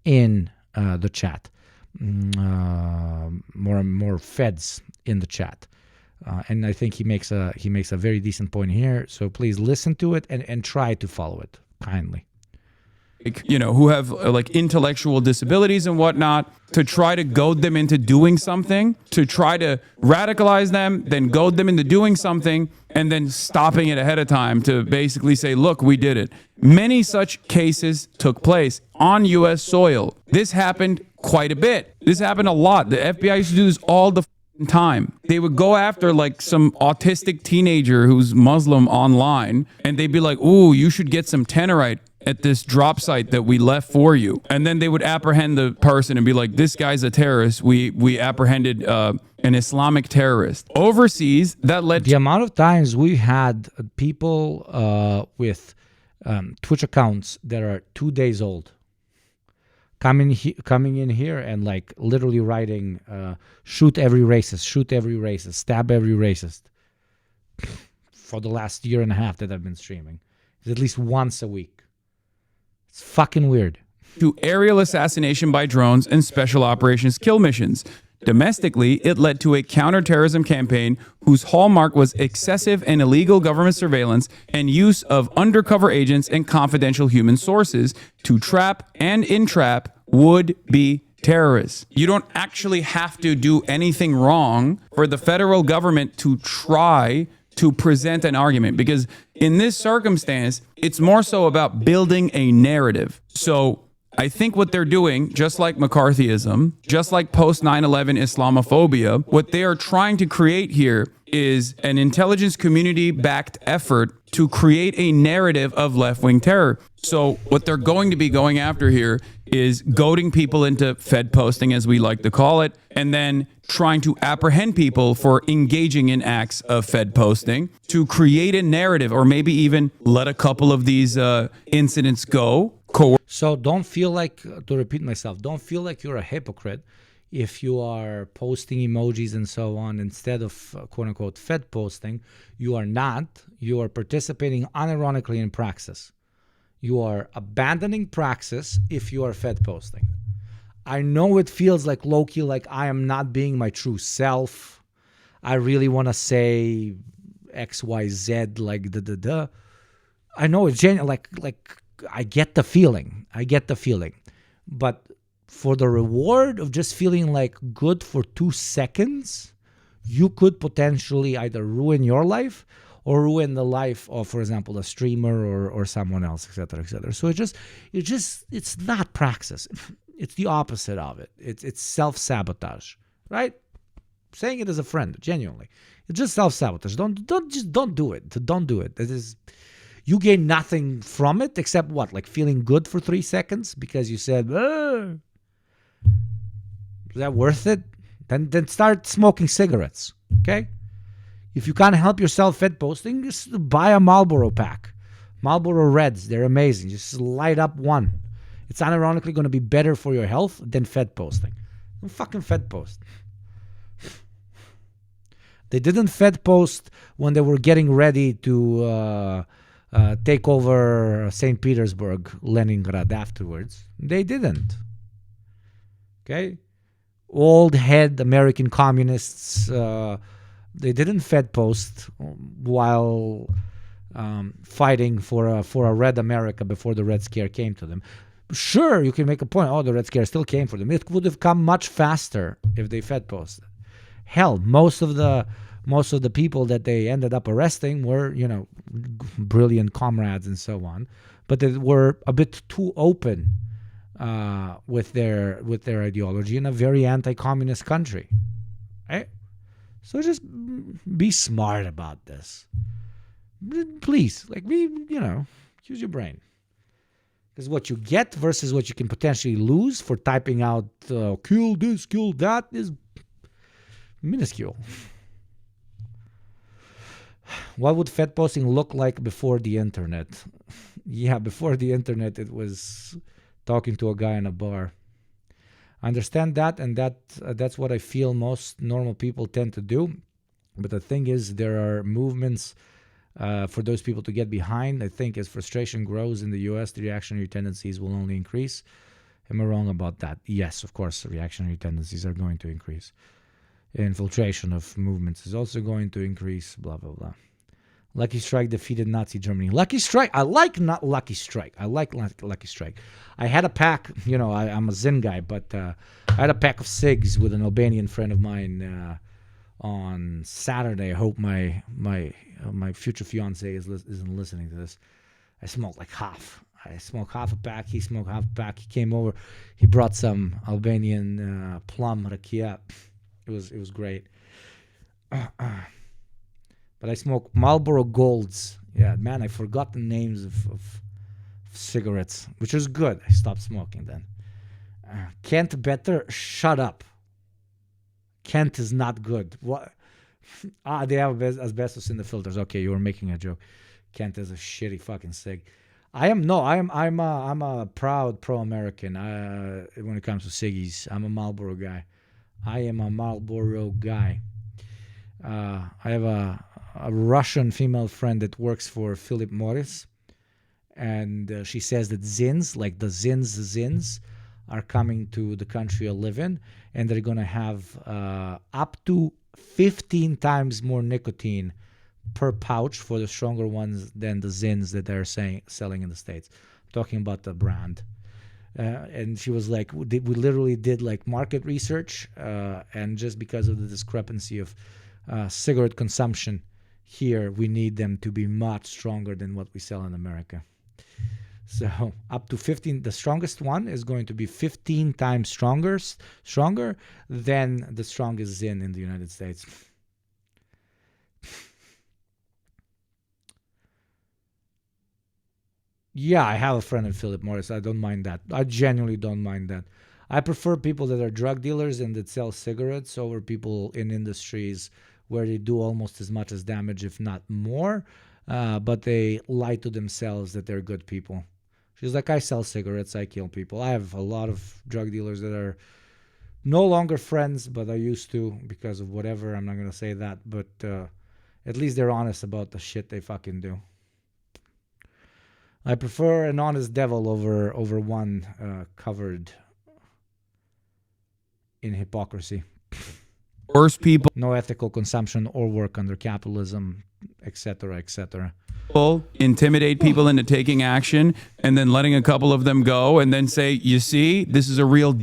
in the chat, more and more Feds in the chat. And I think he makes a very decent point here. So please listen to it and try to follow it kindly. who have like intellectual disabilities and whatnot, to try to goad them into doing something, to try to radicalize them, then goad them into doing something, and then stopping it ahead of time to basically say, look, we did it. Many such cases took place on U.S. soil. This happened quite a bit. This happened a lot. The FBI used to do this all the time. They would go after like some autistic teenager who's Muslim online, and they'd be like, ooh, you should get some Tenorite at this drop site that we left for you. And then they would apprehend the person and be like, this guy's a terrorist. We apprehended an Islamic terrorist. Overseas, that led the amount of times we had people with Twitch accounts that are 2 days old coming in here and like literally writing, shoot every racist, stab every racist for the last year and a half that I've been streaming. It's at least once a week. It's fucking weird. To aerial assassination by drones and special operations kill missions. Domestically, it led to a counterterrorism campaign whose hallmark was excessive and illegal government surveillance and use of undercover agents and confidential human sources to trap and entrap would-be terrorists. You don't actually have to do anything wrong for the federal government to try to present an argument, because in this circumstance, it's more so about building a narrative. So I think what they're doing, just like McCarthyism, just like post 9/11 Islamophobia, what they are trying to create here is an intelligence community-backed effort to create a narrative of left-wing terror. So what they're going to be going after here is goading people into Fed posting, as we like to call it, and then trying to apprehend people for engaging in acts of Fed posting to create a narrative, or maybe even let a couple of these incidents go. So don't feel like, to repeat myself, don't feel like you're a hypocrite if you are posting emojis and so on instead of quote unquote Fed posting. You are not. You are participating unironically in praxis. You are abandoning praxis if you are Fed posting. I know it feels like low-key, like I am not being my true self. I really want to say XYZ, like da. I know it's genuine, like I get the feeling. But for the reward of just feeling like good for 2 seconds, you could potentially either ruin your life or ruin the life of, for example, a streamer or someone else, etc., etc. So it's not praxis. It's the opposite of it. It's self-sabotage, right? Saying it as a friend, genuinely. It's just self-sabotage. Don't do it. Don't do it. It is, you gain nothing from it except what? Like feeling good for 3 seconds because you said, is that worth it? Then start smoking cigarettes, okay? If you can't help yourself Fed posting, just buy a Marlboro pack. Marlboro Reds, they're amazing. Just light up one. It's unironically going to be better for your health than Fed posting. Don't fucking Fed post. They didn't Fed post when they were getting ready to take over St. Petersburg, Leningrad afterwards. They didn't. Okay? Old head American communists, they didn't Fed post while fighting for a red America before the Red Scare came to them. Sure, you can make a point. Oh, the Red Scare still came for them. It would have come much faster if they Fed posted. Hell, most of the people that they ended up arresting were, brilliant comrades and so on, but they were a bit too open with their ideology in a very anti-communist country. Right? So just be smart about this. Please, use your brain. Because what you get versus what you can potentially lose for typing out kill this, kill that is minuscule. What would Fed posting look like before the internet? Yeah, before the internet, it was talking to a guy in a bar. I understand that, and that's what I feel most normal people tend to do. But the thing is, there are movements for those people to get behind. I think as frustration grows in the U.S., the reactionary tendencies will only increase. Am I wrong about that? Yes, of course, reactionary tendencies are going to increase. Infiltration of movements is also going to increase, blah, blah, blah. Lucky Strike defeated Nazi Germany. Lucky Strike. I like not Lucky Strike. I like Lucky Strike. I had a pack. I'm a Zin guy, but I had a pack of cigs with an Albanian friend of mine on Saturday. I hope my future fiance isn't listening to this. I smoked like half. I smoked half a pack. He smoked half a pack. He came over. He brought some Albanian plum rakia. It was great. But I smoke Marlboro Golds. Yeah, man, I forgot the names of cigarettes, which was good. I stopped smoking then. Kent better? Shut up. Kent is not good. What? They have asbestos in the filters. Okay, you were making a joke. Kent is a shitty fucking cig. I'm a proud pro-American when it comes to ciggies. I'm a Marlboro guy. I am a Marlboro guy. I have a Russian female friend that works for Philip Morris, and she says that Zins, like the Zins, are coming to the country I live in, and they're going to have up to 15 times more nicotine per pouch for the stronger ones than the Zins that they're selling in the States. I'm talking about the brand. And she was like, we literally did like market research, and just because of the discrepancy of cigarette consumption here, we need them to be much stronger than what we sell in America. So up to 15, the strongest one is going to be 15 times stronger than the strongest Zin in the United States. Yeah, I have a friend in Philip Morris. I don't mind that. I genuinely don't mind that. I prefer people that are drug dealers and that sell cigarettes over people in industries where they do almost as much as damage, if not more, but they lie to themselves that they're good people. She's like, I sell cigarettes, I kill people. I have a lot of drug dealers that are no longer friends, but I used to because of whatever. I'm not going to say that, but at least they're honest about the shit they fucking do. I prefer an honest devil over one covered in hypocrisy. Worse people. No ethical consumption or work under capitalism, etc., etc. Intimidate people into taking action and then letting a couple of them go and then say, you see, this is a real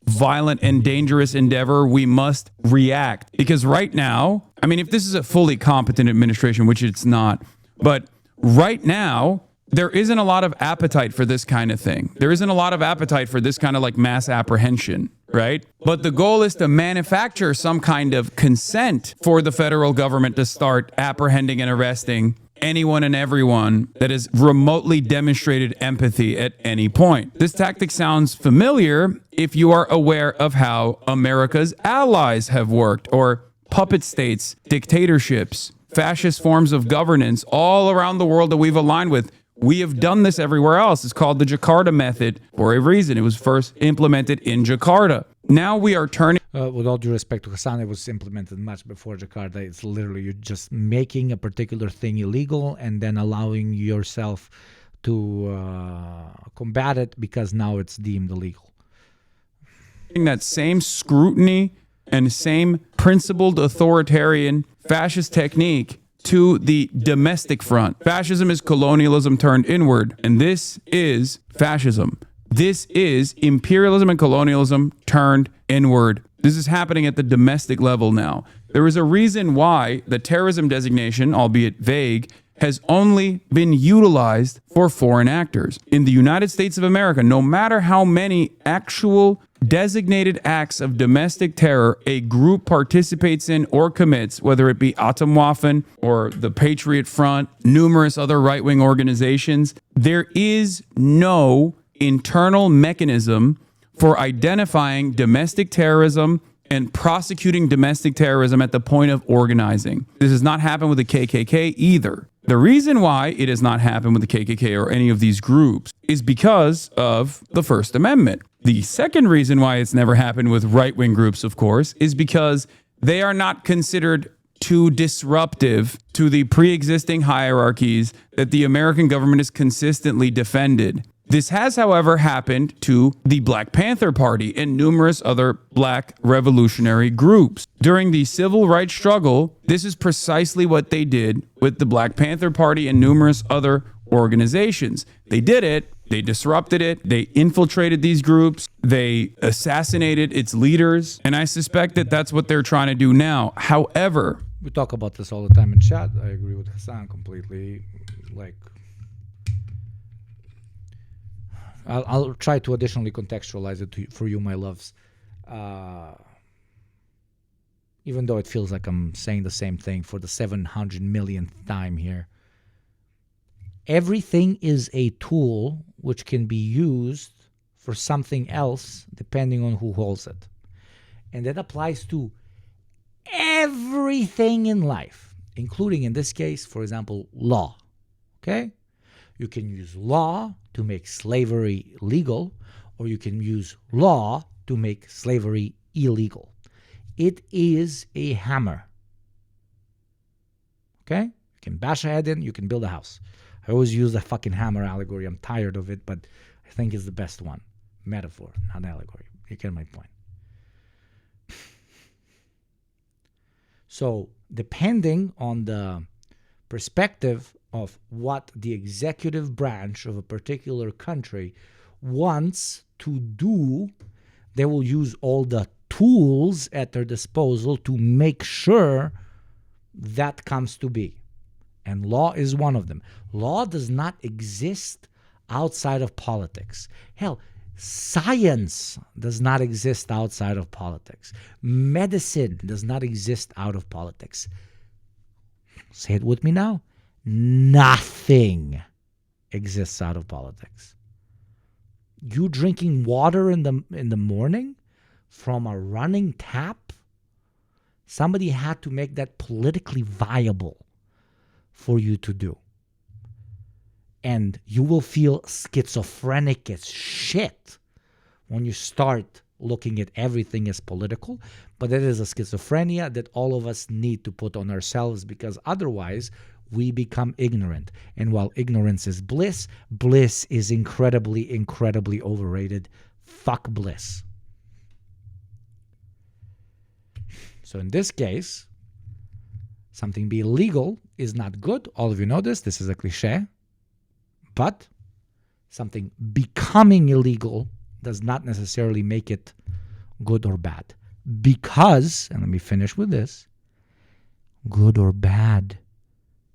violent and dangerous endeavor. We must react. Because right now, I mean, if this is a fully competent administration, which it's not, but right now, there isn't a lot of appetite for this kind of thing. There isn't a lot of appetite for this kind of like mass apprehension, right? But the goal is to manufacture some kind of consent for the federal government to start apprehending and arresting anyone and everyone that has remotely demonstrated empathy at any point. This tactic sounds familiar if you are aware of how America's allies have worked, or puppet states, dictatorships, fascist forms of governance all around the world that we've aligned with. We have done this everywhere else. It's called the Jakarta method for a reason. It was first implemented in Jakarta. Now we are turning... with all due respect to Hassan, it was implemented much before Jakarta. It's literally you're just making a particular thing illegal and then allowing yourself to combat it because now it's deemed illegal. That same scrutiny and same principled authoritarian fascist technique to the domestic front. Fascism is colonialism turned inward, and this is fascism. This is imperialism and colonialism turned inward. This is happening at the domestic level now. There is a reason why the terrorism designation, albeit vague, has only been utilized for foreign actors. In the United States of America, no matter how many actual designated acts of domestic terror a group participates in or commits, whether it be Atomwaffen or the Patriot Front, numerous other right-wing organizations, there is no internal mechanism for identifying domestic terrorism and prosecuting domestic terrorism at the point of organizing. This has not happened with the KKK either. The reason why it has not happened with the KKK or any of these groups is because of the First Amendment. The second reason why it's never happened with right-wing groups, of course, is because they are not considered too disruptive to the pre-existing hierarchies that the American government has consistently defended. This has, however, happened to the Black Panther Party and numerous other black revolutionary groups. During the civil rights struggle, this is precisely what they did with the Black Panther Party and numerous other organizations. They did it. They disrupted it. They infiltrated these groups. They assassinated its leaders. And I suspect that that's what they're trying to do now. However, we talk about this all the time in chat. I agree with Hassan completely. Like, I'll try to additionally contextualize it for you, my loves. Even though it feels like I'm saying the same thing for the 700 millionth time here. Everything is a tool which can be used for something else depending on who holds it. And that applies to everything in life, including in this case, for example, law. Okay? You can use law to make slavery legal, or you can use law to make slavery illegal. It is a hammer. Okay? You can bash a head in, you can build a house. I always use the fucking hammer allegory. I'm tired of it, but I think it's the best one. Metaphor, not allegory. You get my point. So, depending on the perspective of what the executive branch of a particular country wants to do, they will use all the tools at their disposal to make sure that comes to be. And law is one of them. Law does not exist outside of politics. Hell, science does not exist outside of politics. Medicine does not exist out of politics. Say it with me now. Nothing exists out of politics. You drinking water in the morning from a running tap, somebody had to make that politically viable for you to do. And you will feel schizophrenic as shit when you start looking at everything as political. But it is a schizophrenia that all of us need to put on ourselves, because otherwise we become ignorant. And while ignorance is bliss, bliss is incredibly, incredibly overrated. Fuck bliss. So in this case, something being legal is not good. All of you know this. This is a cliche. But something becoming illegal does not necessarily make it good or bad. Because, and let me finish with this, good or bad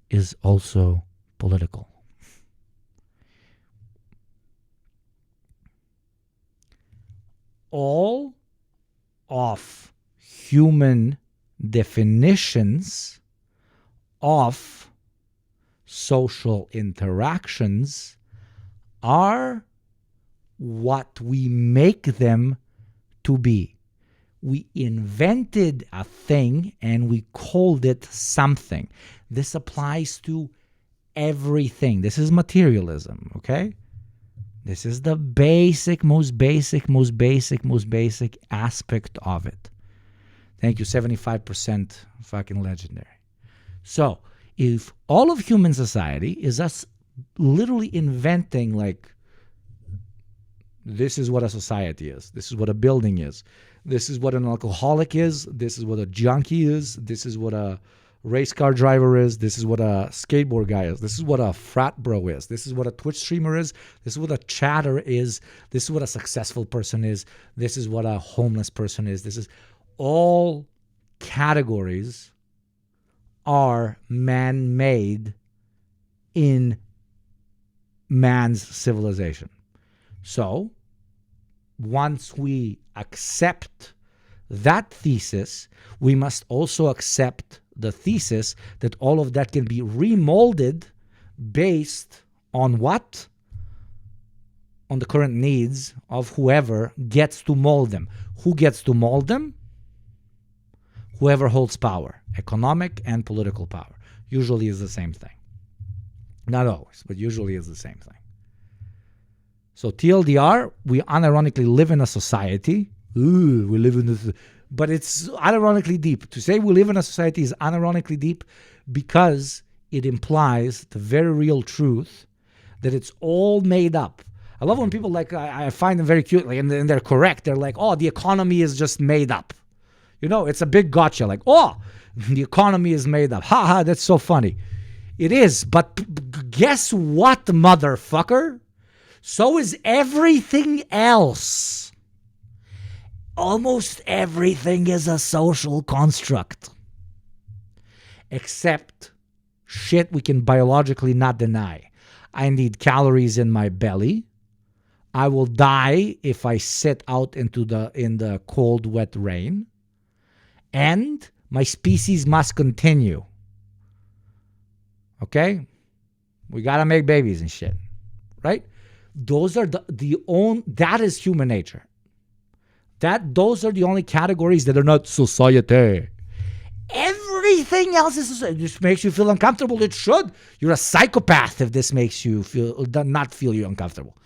is also political. All of human definitions of social interactions are what we make them to be. We invented a thing and we called it something. This applies to everything. This is materialism, okay? This is the most basic aspect of it. Thank you, 75% fucking legendary. So, if all of human society is us literally inventing, like, this is what a society is, this is what a building is, this is what an alcoholic is, this is what a junkie is, this is what a race car driver is, this is what a skateboard guy is, this is what a frat bro is, this is what a Twitch streamer is, this is what a chatter is, this is what a successful person is, this is what a homeless person is. This is all categories are man-made in man's civilization. So, once we accept that thesis, we must also accept the thesis that all of that can be remolded based on what? On the current needs of whoever gets to mold them. Who gets to mold them? Whoever holds power, economic and political power. Usually is the same thing. Not always, but usually is the same thing. So TLDR, we unironically live in a society. We live in this, but it's unironically deep. To say we live in a society is unironically deep because it implies the very real truth that it's all made up. I love when people like, I find them very cute, like, and they're correct. They're like, oh, the economy is just made up. You know, it's a big gotcha. Like, oh, the economy is made up. Ha ha, that's so funny. It is, but guess what, motherfucker? So is everything else. Almost everything is a social construct. Except shit we can biologically not deny. I need calories in my belly. I will die if I sit out in the cold, wet rain. And my species must continue. Okay? We gotta make babies and shit. Right? Those are that is human nature. Those are the only categories that are not society. Everything else is society. This makes you feel uncomfortable. It should. You're a psychopath if this makes you not feel you uncomfortable.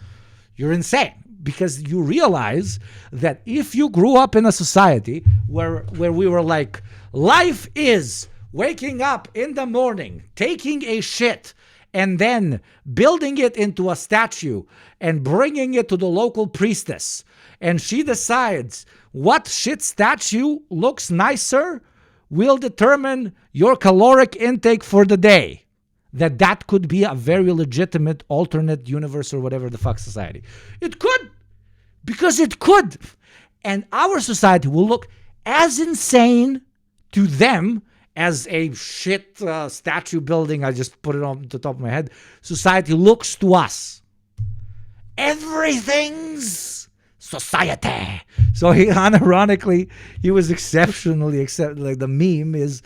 You're insane. Because you realize that if you grew up in a society where we were like, life is waking up in the morning, taking a shit, and then building it into a statue and bringing it to the local priestess. And she decides what shit statue looks nicer will determine your caloric intake for the day. That could be a very legitimate alternate universe or whatever the fuck society. It could. Because it could. And our society will look as insane to them as a shit statue building. I just put it on the top of my head. Society looks to us. Everything's society. So unironically, he was exceptionally like the meme is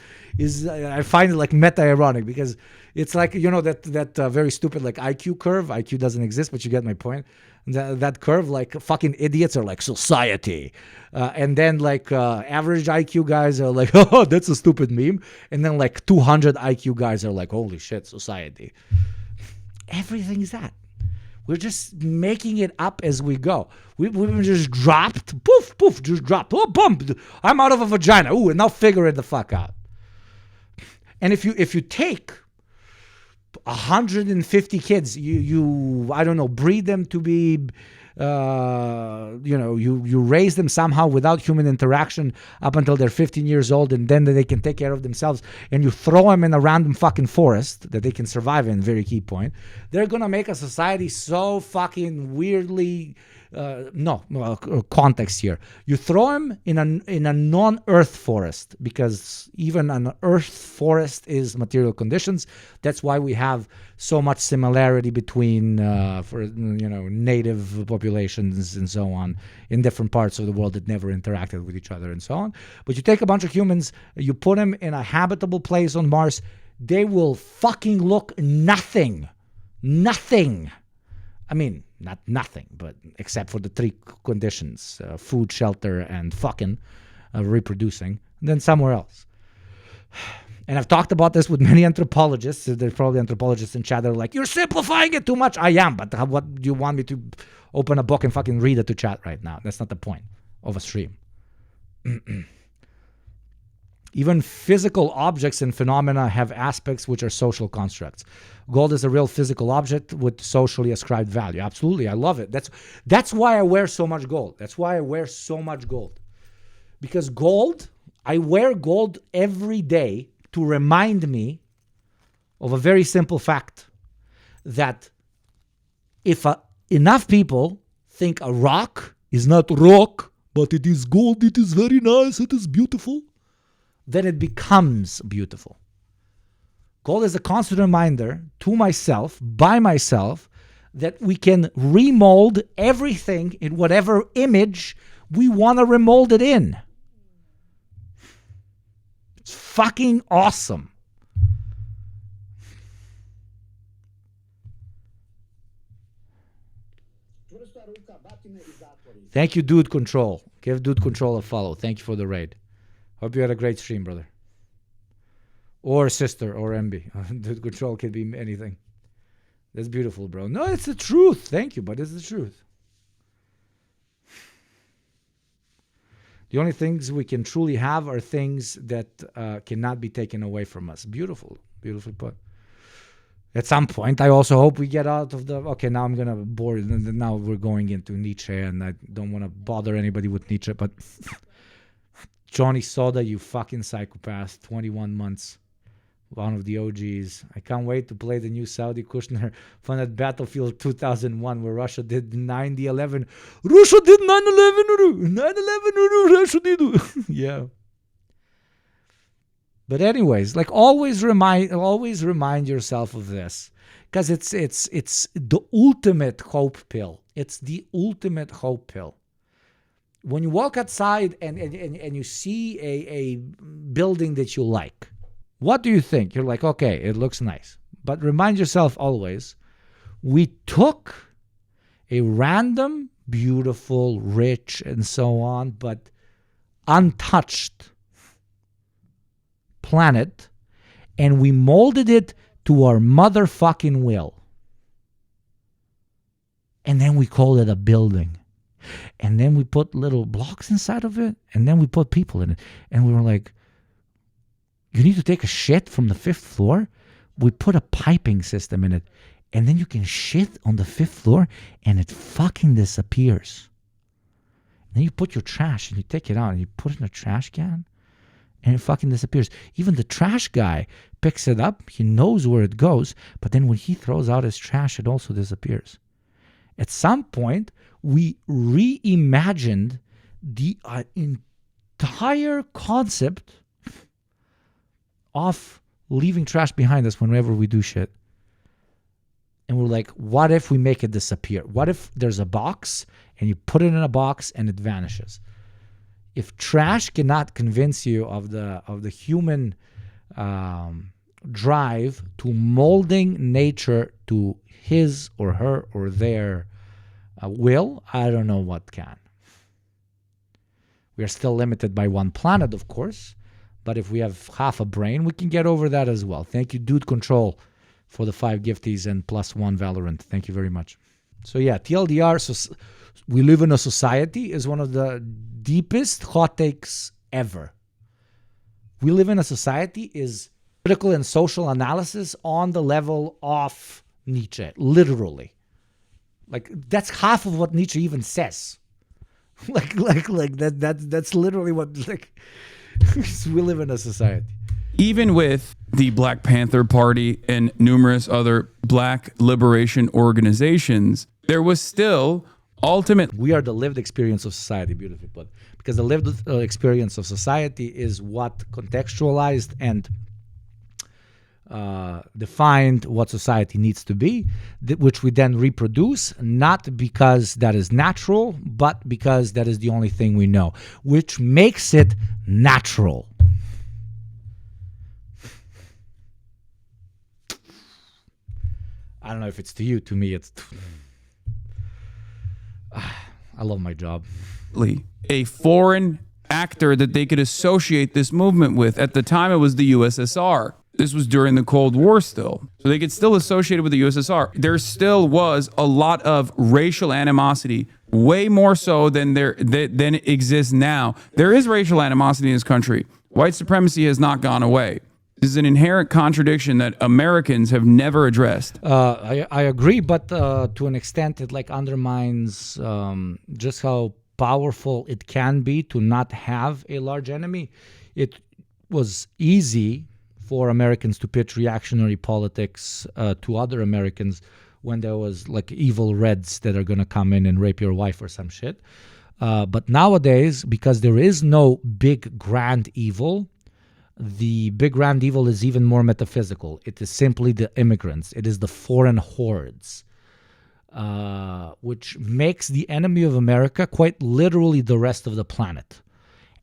I find it like meta-ironic because it's like, you know, that very stupid like IQ curve. IQ doesn't exist, but you get my point. That curve, like fucking idiots are like society. And then like average IQ guys are like, oh, that's a stupid meme. And then like 200 IQ guys are like, holy shit, society. Everything is that. We're just making it up as we go. We've just dropped, poof, poof, just dropped. Oh, bump, I'm out of a vagina. Ooh, and now figure it the fuck out. And if you take 150 kids, you I don't know, breed them to be, you raise them somehow without human interaction up until they're 15 years old, and then they can take care of themselves, and you throw them in a random fucking forest that they can survive in, very key point, they're gonna make a society so fucking weirdly context here. You throw them in a non-earth forest, because even an earth forest is material conditions. That's why we have so much similarity between native populations and so on in different parts of the world that never interacted with each other and so on. But you take a bunch of humans, you put them in a habitable place on Mars, they will fucking look nothing. I mean, not nothing, but except for the three conditions, food, shelter, and fucking reproducing, and then somewhere else. And I've talked about this with many anthropologists. There's probably anthropologists in chat that are like, you're simplifying it too much. I am, but what do you want me to open a book and fucking read it to chat right now? That's not the point of a stream. Even physical objects and phenomena have aspects which are social constructs. Gold is a real physical object with socially ascribed value. Absolutely, I love it. That's why I wear so much gold. Because gold, I wear gold every day to remind me of a very simple fact, that if enough people think a rock is not rock, but it is gold, it is very nice, it is beautiful, then it becomes beautiful. Gold is a constant reminder to myself, by myself, that we can remold everything in whatever image we want to remold it in. It's fucking awesome. Thank you, Dude Control. Give Dude Control a follow. Thank you for the raid. Hope you had a great stream, brother. Or sister, or MB. Dude Control can be anything. That's beautiful, bro. No, it's the truth. Thank you, but it's the truth. The only things we can truly have are things that cannot be taken away from us. Beautiful. Beautifully put. At some point, I also hope we get out of the... Okay, now I'm going to bore... Now we're going into Nietzsche, and I don't want to bother anybody with Nietzsche, but... Johnny Soda, you fucking psychopath. 21 months. One of the OGs. I can't wait to play the new Saudi Kushner funded Battlefield 2001 where Russia did 9/11. Russia did 9/11. 9/11. Russia did. Yeah. But anyways, like always remind yourself of this, because it's the ultimate hope pill. It's the ultimate hope pill. When you walk outside and you see a building that you like, what do you think? You're like, okay, it looks nice. But remind yourself always, we took a random, beautiful, rich, and so on, but untouched planet, and we molded it to our motherfucking will. And then we called it a building. And then we put little blocks inside of it, and then we put people in it. And we were like, you need to take a shit from the 5th floor? We put a piping system in it, and then you can shit on the 5th floor, and it fucking disappears. Then you put your trash, and you take it out, and you put it in a trash can, and it fucking disappears. Even the trash guy picks it up, he knows where it goes, but then when he throws out his trash, it also disappears. At some point, we reimagined the entire concept of leaving trash behind us whenever we do shit. And we're like, what if we make it disappear? What if there's a box and you put it in a box and it vanishes? If trash cannot convince you of the human drive to molding nature to his or her or their will, I don't know what can. We are still limited by one planet, of course, but if we have half a brain, we can get over that as well. Thank you, Dude Control, for the 5 gifties and +1 Valorant. Thank you very much. So yeah, TLDR, so we live in a society is one of the deepest hot takes ever. We live in a society is political and social analysis on the level of Nietzsche, literally. Like that's half of what Nietzsche even says. like that's literally what we live in a society. Even with the Black Panther Party and numerous other black liberation organizations, there was still ultimate... We are the lived experience of society, beautifully put. Because the lived experience of society is what contextualized and defined what society needs to be, which we then reproduce, not because that is natural, but because that is the only thing we know, which makes it natural. I don't know if it's to you. To me, it's... I love my job. A foreign actor that they could associate this movement with. At the time, it was the USSR. This was during the Cold War still. So they could still associate it with the USSR. There still was a lot of racial animosity, way more so than it exists now. There is racial animosity in this country. White supremacy has not gone away. This is an inherent contradiction that Americans have never addressed. I agree, but to an extent, it undermines just how powerful it can be to not have a large enemy. It was easy for Americans to pitch reactionary politics to other Americans when there was evil Reds that are going to come in and rape your wife or some shit. But nowadays, because there is no big grand evil, the big grand evil is even more metaphysical. It is simply the immigrants. It is the foreign hordes, which makes the enemy of America quite literally the rest of the planet.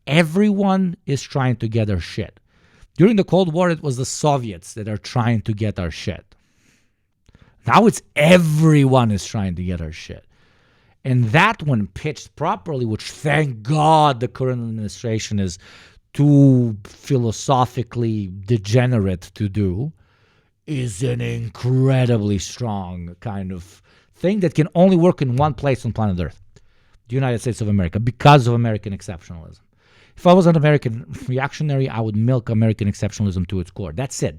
Everyone is trying to get our shit. During the Cold War, it was the Soviets that are trying to get our shit. Now it's everyone is trying to get our shit. And that, when pitched properly, which thank God the current administration is too philosophically degenerate to do, is an incredibly strong kind of thing that can only work in one place on planet Earth, the United States of America, because of American exceptionalism. If I was an American reactionary, I would milk American exceptionalism to its core. That's it.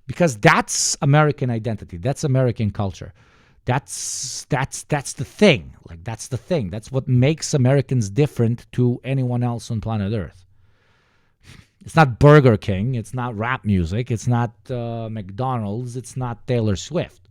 Because that's American identity. That's American culture. That's the thing. Like, that's the thing. That's what makes Americans different to anyone else on planet Earth. It's not Burger King. It's not rap music. It's not McDonald's. It's not Taylor Swift.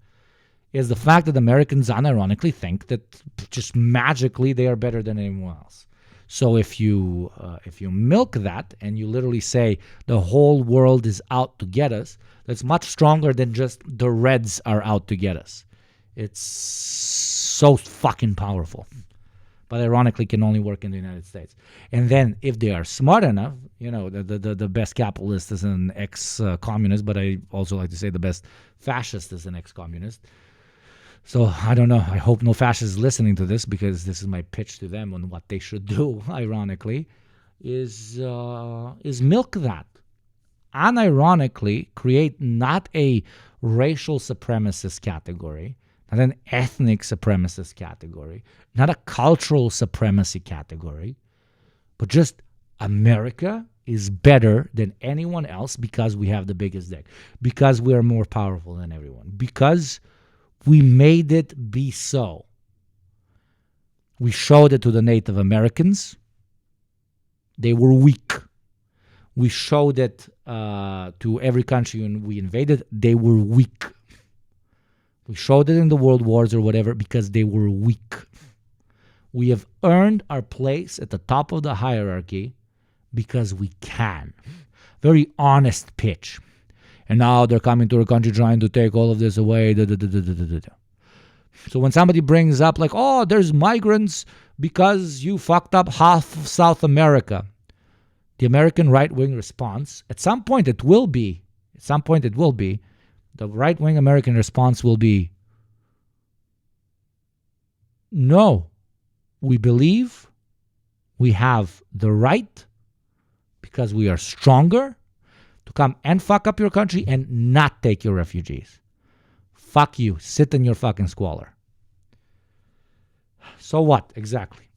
It's the fact that Americans unironically think that just magically they are better than anyone else. So if you milk that and you literally say the whole world is out to get us, that's much stronger than just the Reds are out to get us. It's so fucking powerful. But ironically can only work in the United States. And then if they are smart enough, the best capitalist is an ex-communist, but I also like to say the best fascist is an ex-communist. So I don't know. I hope no fascists listening to this, because this is my pitch to them on what they should do, ironically, is milk that. Unironically, create not a racial supremacist category, not an ethnic supremacist category, not a cultural supremacy category, but just America is better than anyone else because we have the biggest dick, because we are more powerful than everyone, because we made it be so. We showed it to the Native Americans. They were weak. We showed it to every country we invaded. They were weak. We showed it in the world wars or whatever because they were weak. We have earned our place at the top of the hierarchy because we can. Very honest pitch. And now they're coming to our country trying to take all of this away. So when somebody brings up like, oh, there's migrants because you fucked up half of South America, the American right-wing response, at some point it will be, the right-wing American response will be, no, we believe we have the right, because we are stronger, to come and fuck up your country and not take your refugees. Fuck you. Sit in your fucking squalor. So what? Exactly.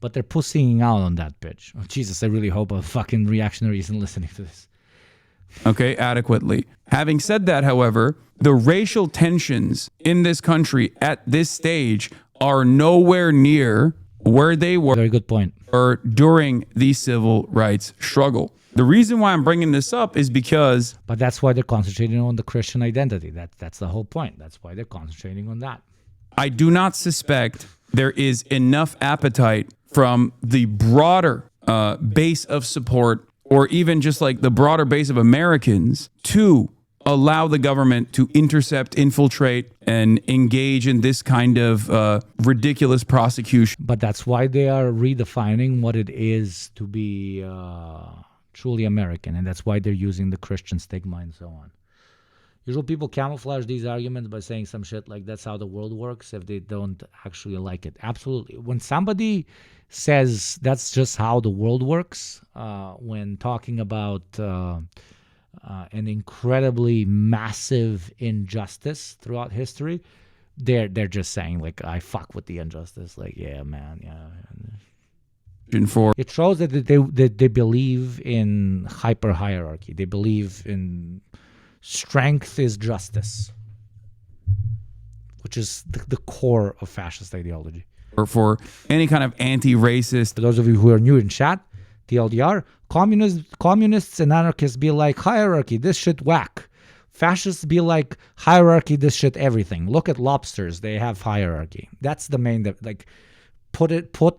But they're pussying out on that bitch. Oh, Jesus, I really hope a fucking reactionary isn't listening to this. Okay, adequately. Having said that, however, the racial tensions in this country at this stage are nowhere near where they were. Very good point. Or during the civil rights struggle. The reason why I'm bringing this up is because... But that's why they're concentrating on the Christian identity. That's the whole point. That's why they're concentrating on that. I do not suspect there is enough appetite from the broader base of support, or even just like the broader base of Americans, to allow the government to intercept, infiltrate, and engage in this kind of ridiculous prosecution. But that's why they are redefining what it is to be truly American, and that's why they're using the Christian stigma and so on. Usually people camouflage these arguments by saying some shit like that's how the world works if they don't actually like it. Absolutely. When somebody says that's just how the world works, when talking about an incredibly massive injustice throughout history, they're just saying like, I fuck with the injustice. Like, yeah, man, yeah. It shows that they believe in hyper hierarchy. They believe in strength is justice, which is the core of fascist ideology. Or for any kind of anti-racist. For those of you who are new in chat, TLDR, communists and anarchists be like, hierarchy, this shit whack. Fascists be like, hierarchy, this shit everything. Look at lobsters, they have hierarchy. That's the main, like, put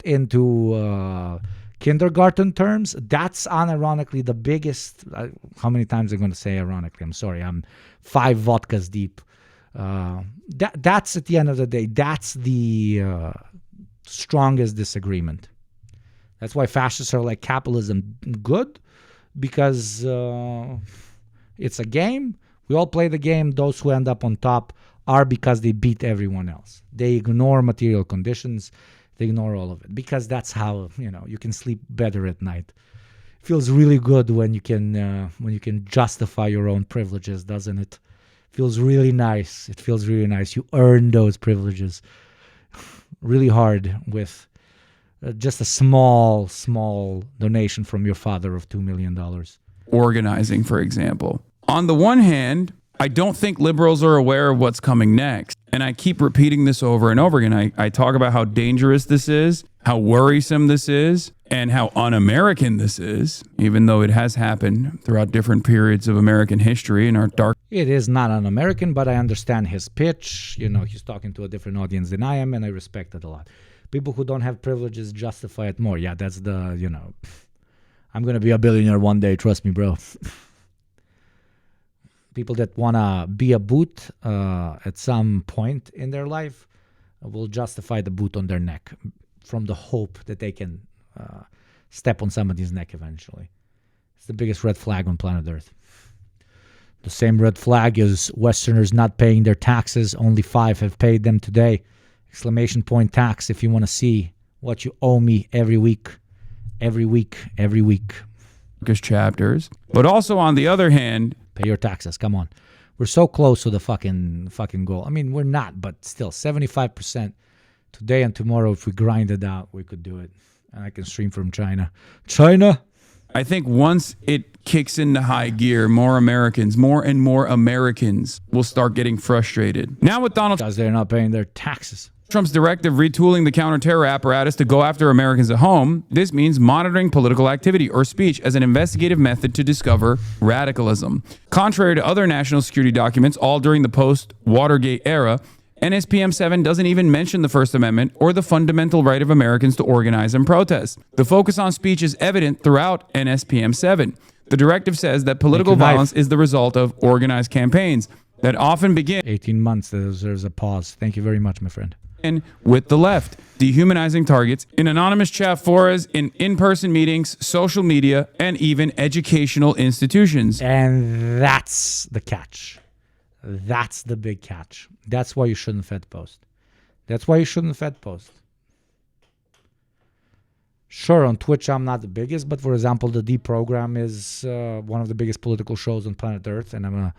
into kindergarten terms, that's unironically the biggest, how many times am I going to say ironically? I'm sorry, I'm 5 vodkas deep. That's at the end of the day, that's the strongest disagreement. That's why fascists are like, capitalism good, because it's a game. We all play the game. Those who end up on top are because they beat everyone else. They ignore material conditions. They ignore all of it, because that's how, you can sleep better at night. It feels really good when you can justify your own privileges, doesn't it? Feels really nice. It feels really nice. You earn those privileges. really hard with just a small donation from your father of $2 million. Organizing, for example. On the one hand, I don't think liberals are aware of what's coming next. And I keep repeating this over and over again. I talk about how dangerous this is, how worrisome this is, and how un-American this is, even though it has happened throughout different periods of American history in our dark. It is not un-American, but I understand his pitch. You know, he's talking to a different audience than I am, and I respect it a lot. People who don't have privileges justify it more. Yeah, that's the, you know, I'm going to be a billionaire one day. Trust me, bro. People that want to be a boot at some point in their life will justify the boot on their neck from the hope that they can step on somebody's neck eventually. It's the biggest red flag on planet Earth. The same red flag is Westerners not paying their taxes. Only 5 have paid them today. Exclamation point tax if you want to see what you owe me every week. Every week. Chapters. But also, on the other hand, pay your taxes. Come on. We're so close to the fucking goal. I mean, we're not, but still, 75% today and tomorrow, if we grind it out, we could do it. And I can stream from China. I think once it kicks into high gear, more and more Americans will start getting frustrated. Now with Donald because they're not paying their taxes. Trump's directive retooling the counterterror apparatus to go after Americans at home, this means monitoring political activity or speech as an investigative method to discover radicalism. Contrary to other national security documents, all during the post-Watergate era, NSPM-7 doesn't even mention the First Amendment or the fundamental right of Americans to organize and protest. The focus on speech is evident throughout NSPM-7. The directive says that political violence is the result of organized campaigns that often begin 18 months. There's a pause. Thank you very much, my friend. With the left, dehumanizing targets in anonymous chat forums, in in-person meetings, social media, and even educational institutions. And that's the catch. That's the big catch. That's why you shouldn't Fed post. Sure, on Twitch I'm not the biggest, but for example, the D program is one of the biggest political shows on planet Earth, and I'm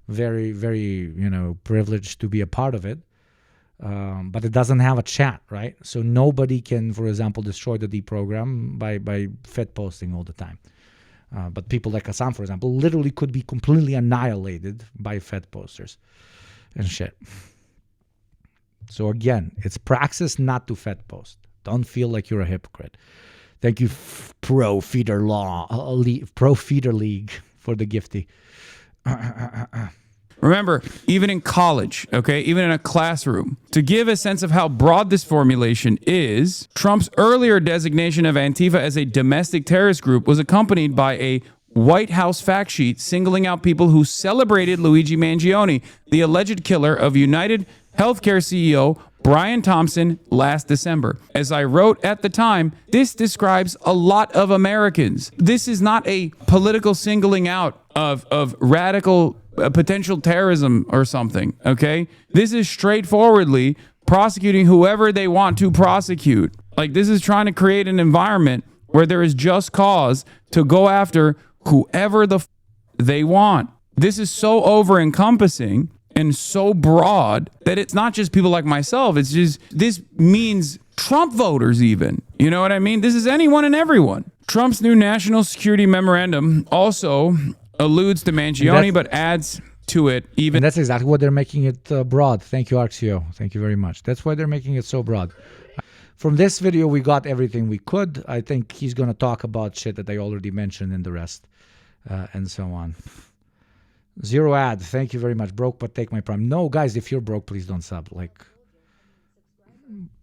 very, very, privileged to be a part of it. But it doesn't have a chat, right? So nobody can, for example, destroy the D program by Fed posting all the time. But people like Hassan, for example, literally could be completely annihilated by Fed posters and shit. So again, it's praxis not to Fed post. Don't feel like you're a hypocrite. Thank you, Pro Feeder League for the gifty. Remember, even in college, okay, even in a classroom, to give a sense of how broad this formulation is, Trump's earlier designation of Antifa as a domestic terrorist group was accompanied by a White House fact sheet singling out people who celebrated Luigi Mangione, the alleged killer of United Healthcare CEO Brian Thompson, last December. As I wrote at the time, this describes a lot of Americans. This is not a political singling out of radical potential terrorism or something, okay? This is straightforwardly prosecuting whoever they want to prosecute. Like, this is trying to create an environment where there is just cause to go after whoever they want. This is so over-encompassing and so broad that it's not just people like myself. It's just, this means Trump voters even. You know what I mean? This is anyone and everyone. Trump's new national security memorandum also alludes to Mangione, but adds to it even. And that's exactly what they're making it broad. Thank you, Arxio. Thank you very much. That's why they're making it so broad. From this video, we got everything we could. I think he's going to talk about shit that I already mentioned and the rest, and so on. Zero ad. Thank you very much. Broke, but take my prime. No, guys, if you're broke, please don't sub. Like,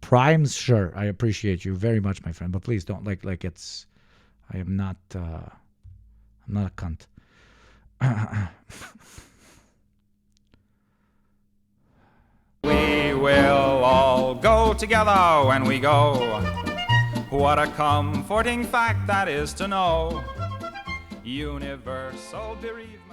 primes, sure. I appreciate you very much, my friend, but please don't. Like it's. I am not. I'm not a cunt. We will all go together when we go. What a comforting fact that is to know. Universal bereavement.